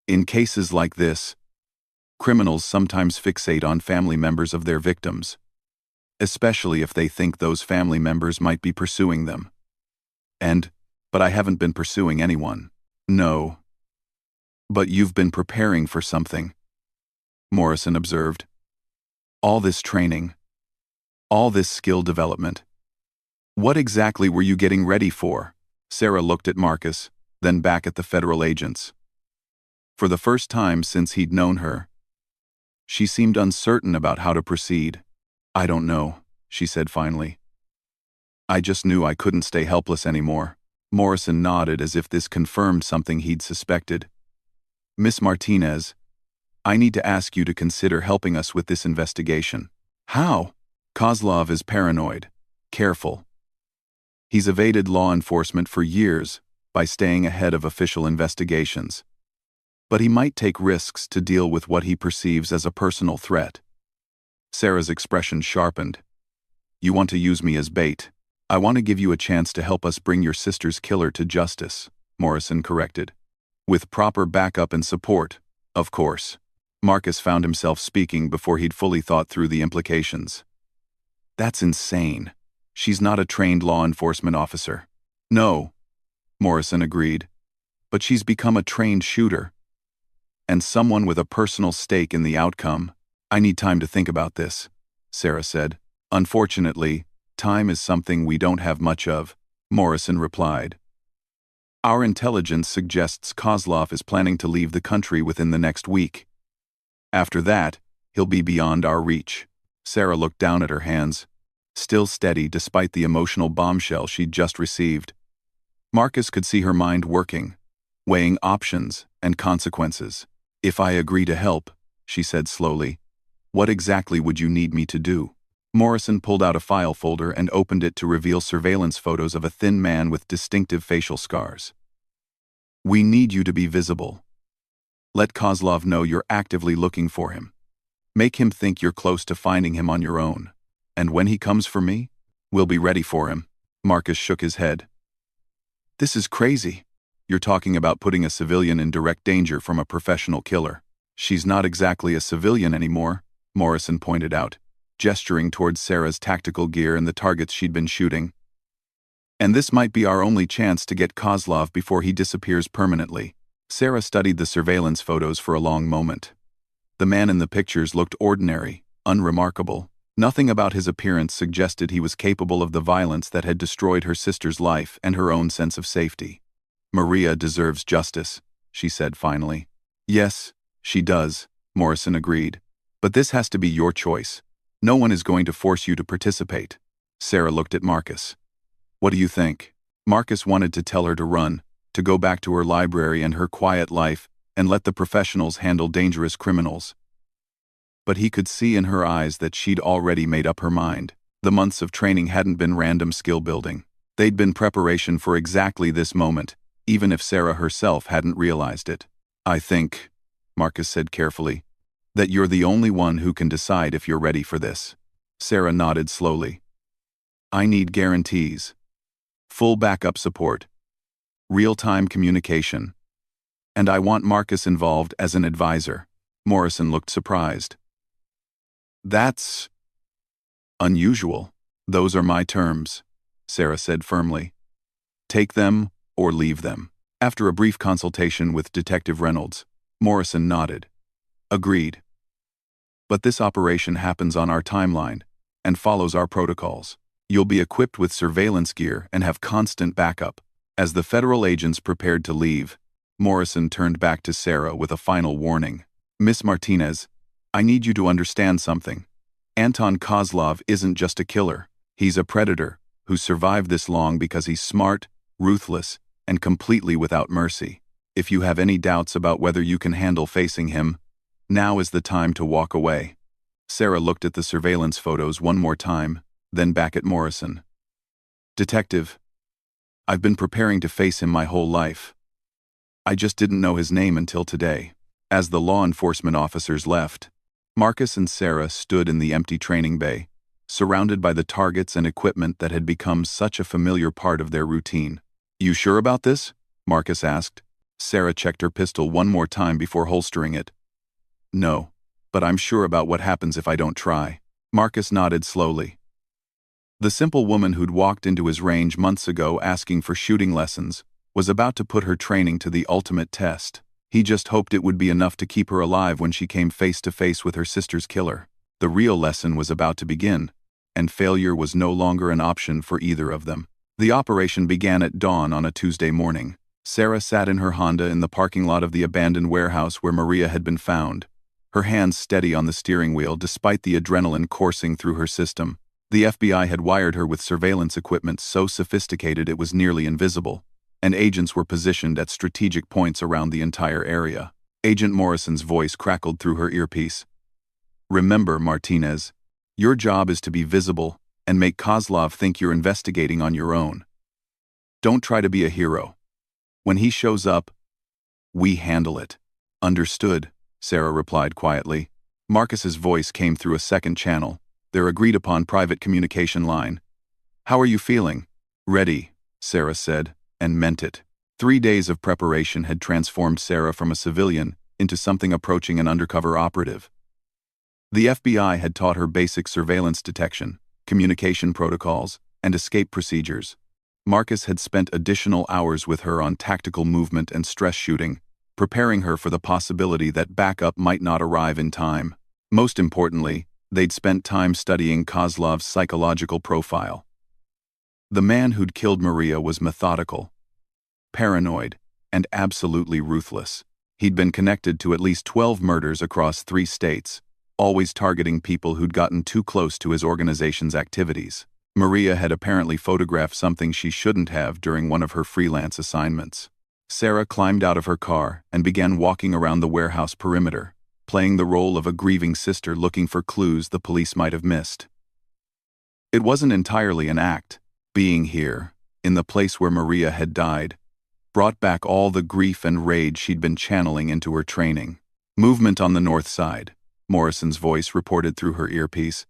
In cases like this, criminals sometimes fixate on family members of their victims, especially if they think those family members might be pursuing them. But I haven't been pursuing anyone. No. But you've been preparing for something, Morrison observed. All this training, all this skill development. What exactly were you getting ready for? Sarah looked at Marcus, then back at the federal agents. For the first time since he'd known her, she seemed uncertain about how to proceed. I don't know, she said finally. I just knew I couldn't stay helpless anymore. Morrison nodded as if this confirmed something he'd suspected. Miss Martinez, I need to ask you to consider helping us with this investigation. How? Kozlov is paranoid, careful. He's evaded law enforcement for years by staying ahead of official investigations. But he might take risks to deal with what he perceives as a personal threat. Sarah's expression sharpened. You want to use me as bait. I want to give you a chance to help us bring your sister's killer to justice, Morrison corrected. With proper backup and support, of course. Marcus found himself speaking before he'd fully thought through the implications. That's insane. She's not a trained law enforcement officer. No, Morrison agreed. But she's become a trained shooter. And someone with a personal stake in the outcome. I need time to think about this, Sarah said. Unfortunately, time is something we don't have much of, Morrison replied. Our intelligence suggests Kozlov is planning to leave the country within the next week. After that, he'll be beyond our reach. Sarah looked down at her hands, still steady despite the emotional bombshell she'd just received. Marcus could see her mind working, weighing options and consequences. "If I agree to help," she said slowly, "what exactly would you need me to do?" Morrison pulled out a file folder and opened it to reveal surveillance photos of a thin man with distinctive facial scars. "We need you to be visible. Let Kozlov know you're actively looking for him. Make him think you're close to finding him on your own. And when he comes for me, we'll be ready for him." Marcus shook his head. "This is crazy. You're talking about putting a civilian in direct danger from a professional killer." "She's not exactly a civilian anymore," Morrison pointed out, gesturing towards Sarah's tactical gear and the targets she'd been shooting. "And this might be our only chance to get Kozlov before he disappears permanently." Sarah studied the surveillance photos for a long moment. The man in the pictures looked ordinary, unremarkable. Nothing about his appearance suggested he was capable of the violence that had destroyed her sister's life and her own sense of safety. "Maria deserves justice," she said finally. "Yes, she does," Morrison agreed. "But this has to be your choice. No one is going to force you to participate." Sarah looked at Marcus. "What do you think?" Marcus wanted to tell her to run, to go back to her library and her quiet life, and let the professionals handle dangerous criminals. But he could see in her eyes that she'd already made up her mind. The months of training hadn't been random skill building. They'd been preparation for exactly this moment, even if Sarah herself hadn't realized it. "I think," Marcus said carefully, "that you're the only one who can decide if you're ready for this." Sarah nodded slowly. "I need guarantees. Full backup support. Real-time communication. And I want Marcus involved as an advisor." Morrison looked surprised. "That's unusual." "Those are my terms," Sarah said firmly. "Take them or leave them." After a brief consultation with Detective Reynolds, Morrison nodded. "Agreed. But this operation happens on our timeline and follows our protocols. You'll be equipped with surveillance gear and have constant backup." As the federal agents prepared to leave, Morrison turned back to Sarah with a final warning. "Miss Martinez, I need you to understand something. Anton Kozlov isn't just a killer. He's a predator who survived this long because he's smart, ruthless, and completely without mercy. If you have any doubts about whether you can handle facing him, now is the time to walk away." Sarah looked at the surveillance photos one more time, then back at Morrison. "Detective, I've been preparing to face him my whole life. I just didn't know his name until today." As the law enforcement officers left, Marcus and Sarah stood in the empty training bay, surrounded by the targets and equipment that had become such a familiar part of their routine. "You sure about this?" Marcus asked. Sarah checked her pistol one more time before holstering it. "No, but I'm sure about what happens if I don't try." Marcus nodded slowly. The simple woman who'd walked into his range months ago asking for shooting lessons was about to put her training to the ultimate test. He just hoped it would be enough to keep her alive when she came face to face with her sister's killer. The real lesson was about to begin, and failure was no longer an option for either of them. The operation began at dawn on a Tuesday morning. Sarah sat in her Honda in the parking lot of the abandoned warehouse where Maria had been found, her hands steady on the steering wheel despite the adrenaline coursing through her system. The FBI had wired her with surveillance equipment so sophisticated it was nearly invisible, and agents were positioned at strategic points around the entire area. Agent Morrison's voice crackled through her earpiece. "Remember, Martinez, your job is to be visible and make Kozlov think you're investigating on your own. Don't try to be a hero. When he shows up, we handle it." "Understood," Sarah replied quietly. Marcus's voice came through a second channel, their agreed-upon private communication line. "How are you feeling?" "Ready," Sarah said, and meant it. 3 days of preparation had transformed Sarah from a civilian into something approaching an undercover operative. The FBI had taught her basic surveillance detection, communication protocols, and escape procedures. Marcus had spent additional hours with her on tactical movement and stress shooting, preparing her for the possibility that backup might not arrive in time. Most importantly, they'd spent time studying Kozlov's psychological profile. The man who'd killed Maria was methodical, paranoid, and absolutely ruthless. He'd been connected to at least 12 murders across 3 states, always targeting people who'd gotten too close to his organization's activities. Maria had apparently photographed something she shouldn't have during one of her freelance assignments. Sarah climbed out of her car and began walking around the warehouse perimeter, playing the role of a grieving sister looking for clues the police might have missed. It wasn't entirely an act. Being here, in the place where Maria had died, brought back all the grief and rage she'd been channeling into her training. Movement on the north side, Morrison's voice reported through her earpiece.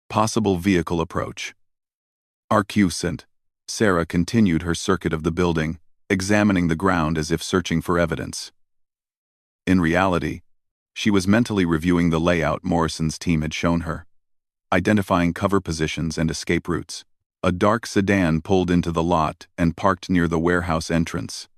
Possible vehicle approach. Arcusant. Sarah continued her circuit of the building, examining the ground as if searching for evidence. In reality, she was mentally reviewing the layout Morrison's team had shown her, identifying cover positions and escape routes. A dark sedan pulled into the lot and parked near the warehouse entrance.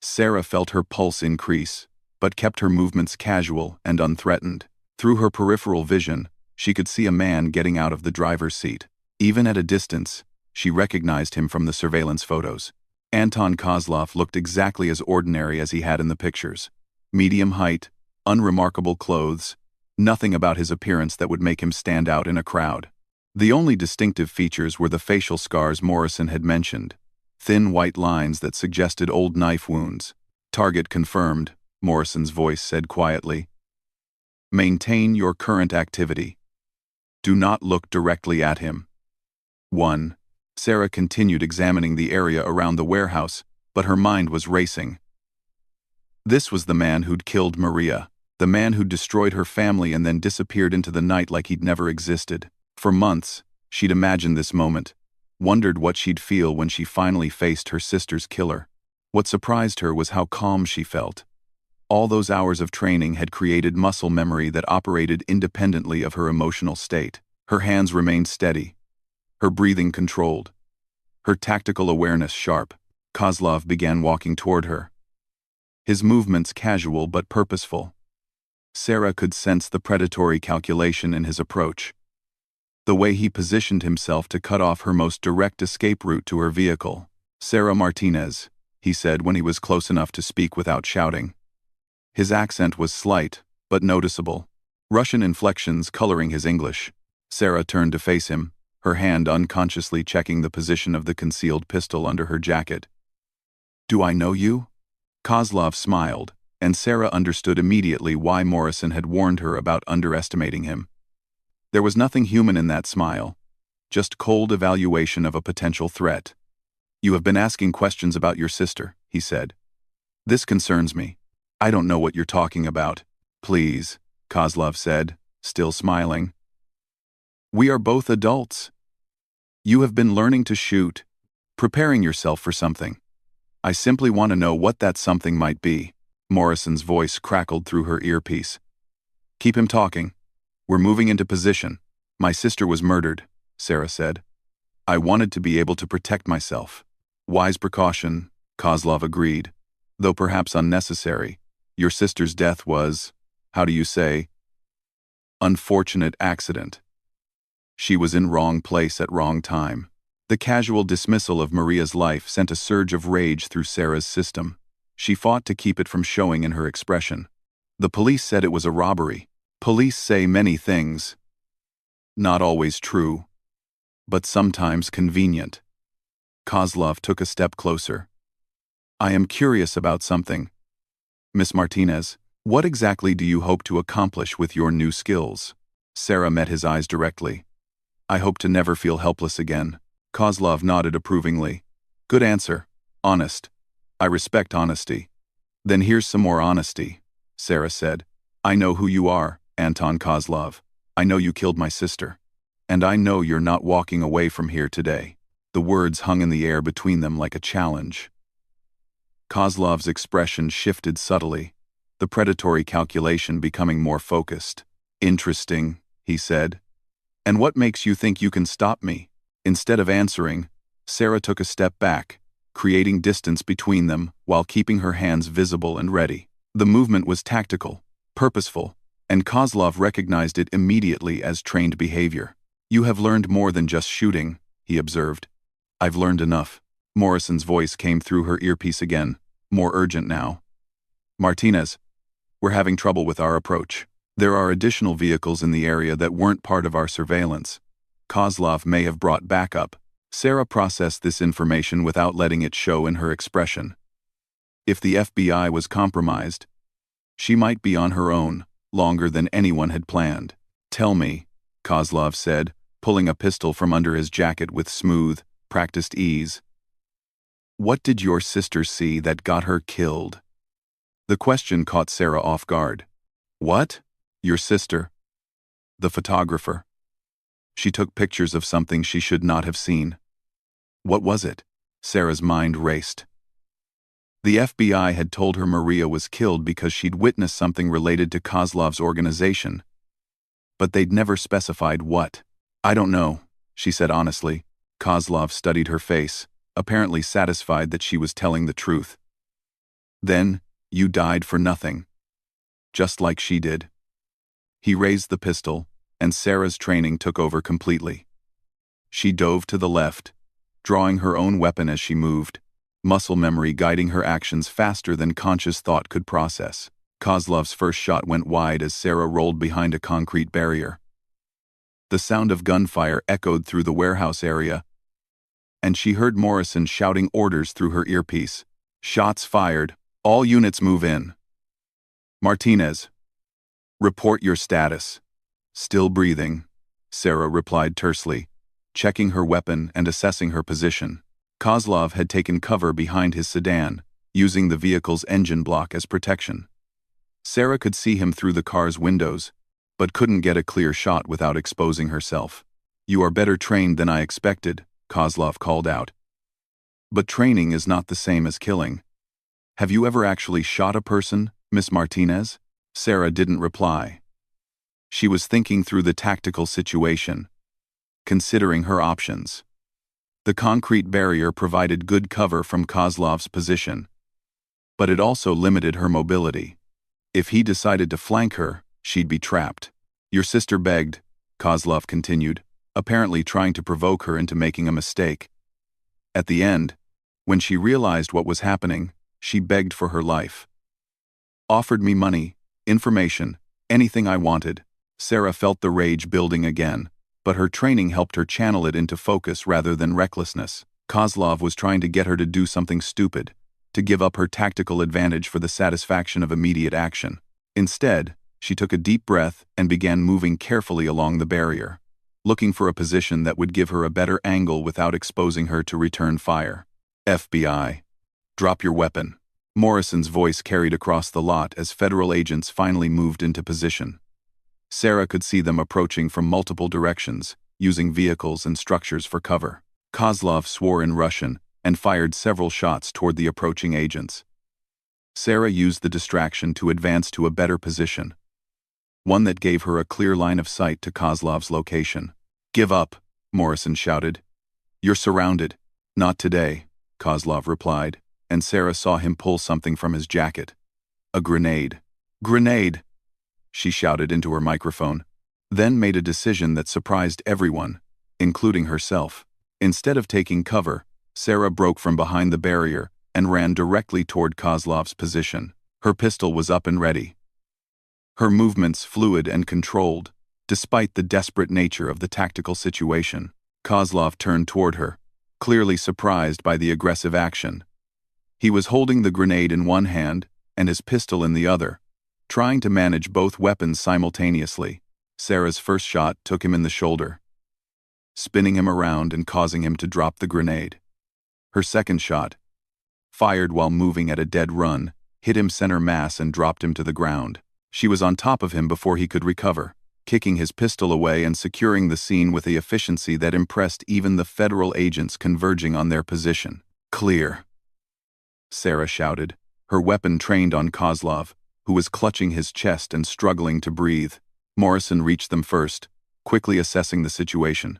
Sarah felt her pulse increase, but kept her movements casual and unthreatened. Through her peripheral vision, she could see a man getting out of the driver's seat. Even at a distance, she recognized him from the surveillance photos. Anton Kozlov looked exactly as ordinary as he had in the pictures. Medium height, unremarkable clothes, nothing about his appearance that would make him stand out in a crowd. The only distinctive features were the facial scars Morrison had mentioned, thin white lines that suggested old knife wounds. Target confirmed, Morrison's voice said quietly. Maintain your current activity. Do not look directly at him. 1. Sarah continued examining the area around the warehouse, but her mind was racing. This was the man who'd killed Maria, the man who'd destroyed her family and then disappeared into the night like he'd never existed. For months, she'd imagined this moment, wondered what she'd feel when she finally faced her sister's killer. What surprised her was how calm she felt. All those hours of training had created muscle memory that operated independently of her emotional state. Her hands remained steady, her breathing controlled, her tactical awareness sharp. Kozlov began walking toward her, his movements casual but purposeful. Sarah could sense the predatory calculation in his approach, the way he positioned himself to cut off her most direct escape route to her vehicle. Sarah Martinez, he said when he was close enough to speak without shouting. His accent was slight, but noticeable, Russian inflections coloring his English. Sarah turned to face him, her hand unconsciously checking the position of the concealed pistol under her jacket. Do I know you? Kozlov smiled, and Sarah understood immediately why Morrison had warned her about underestimating him. There was nothing human in that smile, just cold evaluation of a potential threat. You have been asking questions about your sister, he said. This concerns me. I don't know what you're talking about. Please, Kozlov said, still smiling. We are both adults. You have been learning to shoot, preparing yourself for something. I simply want to know what that something might be. Morrison's voice crackled through her earpiece. Keep him talking. We're moving into position. My sister was murdered, Sarah said. I wanted to be able to protect myself. Wise precaution, Kozlov agreed, though perhaps unnecessary. Your sister's death was, how do you say, unfortunate accident. She was in wrong place at wrong time. The casual dismissal of Maria's life sent a surge of rage through Sarah's system. She fought to keep it from showing in her expression. The police said it was a robbery. Police say many things. Not always true, but sometimes convenient. Kozlov took a step closer. I am curious about something. Miss Martinez, what exactly do you hope to accomplish with your new skills? Sarah met his eyes directly. I hope to never feel helpless again. Kozlov nodded approvingly. Good answer. Honest. I respect honesty. Then here's some more honesty, Sarah said. I know who you are, Anton Kozlov. I know you killed my sister. And I know you're not walking away from here today. The words hung in the air between them like a challenge. Kozlov's expression shifted subtly, the predatory calculation becoming more focused. Interesting, he said. And what makes you think you can stop me? Instead of answering, Sarah took a step back, creating distance between them while keeping her hands visible and ready. The movement was tactical, purposeful, and Kozlov recognized it immediately as trained behavior. You have learned more than just shooting, he observed. I've learned enough. Morrison's voice came through her earpiece again, more urgent now. Martinez, we're having trouble with our approach. There are additional vehicles in the area that weren't part of our surveillance. Kozlov may have brought backup. Sarah processed this information without letting it show in her expression. If the FBI was compromised, she might be on her own, longer than anyone had planned. "Tell me," Kozlov said, pulling a pistol from under his jacket with smooth, practiced ease. "What did your sister see that got her killed?" The question caught Sarah off guard. "What? Your sister?" "The photographer. She took pictures of something she should not have seen." "What was it?" Sarah's mind raced. The FBI had told her Maria was killed because she'd witnessed something related to Kozlov's organization, but they'd never specified what. "I don't know," she said honestly. Kozlov studied her face, apparently satisfied that she was telling the truth. "Then, you died for nothing. Just like she did." He raised the pistol, and Sarah's training took over completely. She dove to the left, drawing her own weapon as she moved, muscle memory guiding her actions faster than conscious thought could process. Kozlov's first shot went wide as Sarah rolled behind a concrete barrier. The sound of gunfire echoed through the warehouse area, and she heard Morrison shouting orders through her earpiece. "Shots fired. All units move in." "Martinez, report your status." "Still breathing," Sarah replied tersely, checking her weapon and assessing her position. Kozlov had taken cover behind his sedan, using the vehicle's engine block as protection. Sarah could see him through the car's windows, but couldn't get a clear shot without exposing herself. "You are better trained than I expected," Kozlov called out. "But training is not the same as killing. Have you ever actually shot a person, Miss Martinez?" Sarah didn't reply. She was thinking through the tactical situation, considering her options. The concrete barrier provided good cover from Kozlov's position, but it also limited her mobility. If he decided to flank her, she'd be trapped. "Your sister begged," Kozlov continued, apparently trying to provoke her into making a mistake. At the end, when she realized what was happening, she begged for her life. "Offered me money, information, anything I wanted." Sarah felt the rage building again, but her training helped her channel it into focus rather than recklessness. Kozlov was trying to get her to do something stupid, to give up her tactical advantage for the satisfaction of immediate action. Instead, she took a deep breath and began moving carefully along the barrier, looking for a position that would give her a better angle without exposing her to return fire. "FBI, drop your weapon." Morrison's voice carried across the lot as federal agents finally moved into position. Sarah could see them approaching from multiple directions, using vehicles and structures for cover. Kozlov swore in Russian and fired several shots toward the approaching agents. Sarah used the distraction to advance to a better position, one that gave her a clear line of sight to Kozlov's location. "Give up," Morrison shouted. "You're surrounded." "Not today," Kozlov replied, and Sarah saw him pull something from his jacket. "A grenade." "Grenade!" she shouted into her microphone, then made a decision that surprised everyone, including herself. Instead of taking cover, Sarah broke from behind the barrier and ran directly toward Kozlov's position. Her pistol was up and ready, her movements fluid and controlled, despite the desperate nature of the tactical situation. Kozlov turned toward her, clearly surprised by the aggressive action. He was holding the grenade in one hand and his pistol in the other, trying to manage both weapons simultaneously. Sarah's first shot took him in the shoulder, spinning him around and causing him to drop the grenade. Her second shot, fired while moving at a dead run, hit him center mass and dropped him to the ground. She was on top of him before he could recover, kicking his pistol away and securing the scene with a efficiency that impressed even the federal agents converging on their position. "Clear," Sarah shouted, her weapon trained on Kozlov, who was clutching his chest and struggling to breathe. Morrison reached them first, quickly assessing the situation.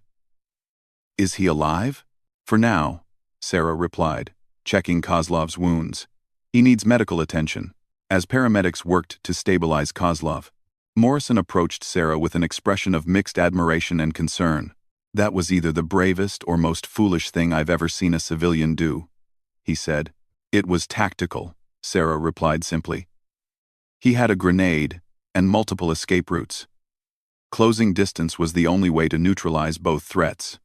"Is he alive?" "For now," Sarah replied, checking Kozlov's wounds. "He needs medical attention." As paramedics worked to stabilize Kozlov, Morrison approached Sarah with an expression of mixed admiration and concern. "That was either the bravest or most foolish thing I've ever seen a civilian do," he said. "It was tactical," Sarah replied simply. "He had a grenade and multiple escape routes. Closing distance was the only way to neutralize both threats."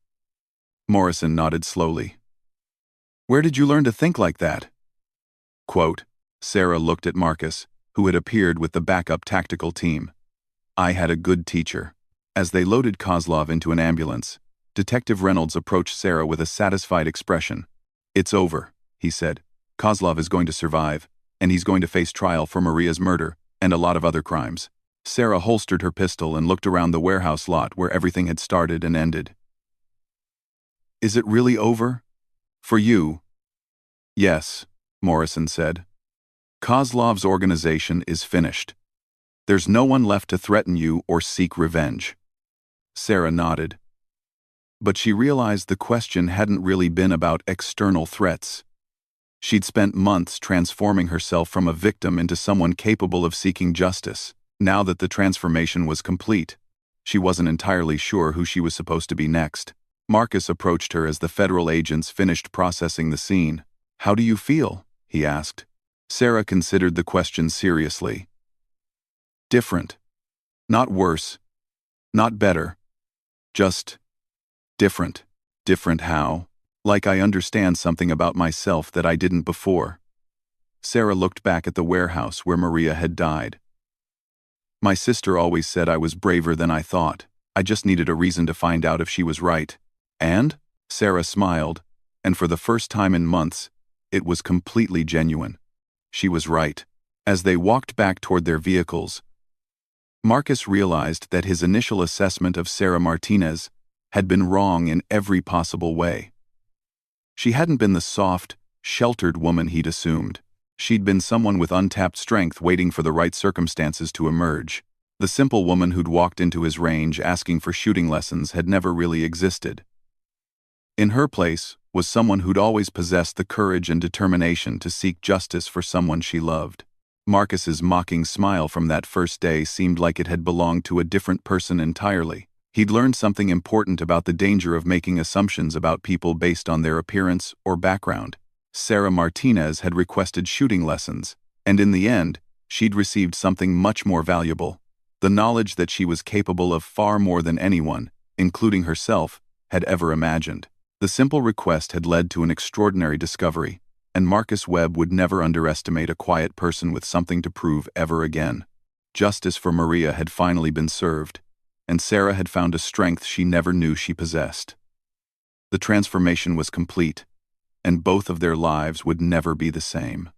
Morrison nodded slowly. "Where did you learn to think like that?" Quote, Sarah looked at Marcus, who had appeared with the backup tactical team. I had a good teacher. As they loaded Kozlov into an ambulance, Detective Reynolds approached Sarah with a satisfied expression. It's over, he said. Kozlov is going to survive, and he's going to face trial for Maria's murder and a lot of other crimes. Sarah holstered her pistol and looked around the warehouse lot where everything had started and ended. Is it really over? For you? Yes, Morrison said. Kozlov's organization is finished. There's no one left to threaten you or seek revenge. Sarah nodded. But she realized the question hadn't really been about external threats. She'd spent months transforming herself from a victim into someone capable of seeking justice. Now that the transformation was complete, she wasn't entirely sure who she was supposed to be next. Marcus approached her as the federal agents finished processing the scene. How do you feel? He asked. Sarah considered the question seriously. Different. Not worse. Not better. Just different. Different how? Like I understand something about myself that I didn't before. Sarah looked back at the warehouse where Maria had died. My sister always said I was braver than I thought. I just needed a reason to find out if she was right. And? Sarah smiled, and for the first time in months, it was completely genuine. She was right. As they walked back toward their vehicles, Marcus realized that his initial assessment of Sarah Martinez had been wrong in every possible way. She hadn't been the soft, sheltered woman he'd assumed. She'd been someone with untapped strength waiting for the right circumstances to emerge. The simple woman who'd walked into his range asking for shooting lessons had never really existed. In her place was someone who'd always possessed the courage and determination to seek justice for someone she loved. Marcus's mocking smile from that first day seemed like it had belonged to a different person entirely. He'd learned something important about the danger of making assumptions about people based on their appearance or background. Sarah Martinez had requested shooting lessons, and in the end, she'd received something much more valuable. The knowledge that she was capable of far more than anyone, including herself, had ever imagined. The simple request had led to an extraordinary discovery, and Marcus Webb would never underestimate a quiet person with something to prove ever again. Justice for Maria had finally been served, and Sarah had found a strength she never knew she possessed. The transformation was complete, and both of their lives would never be the same.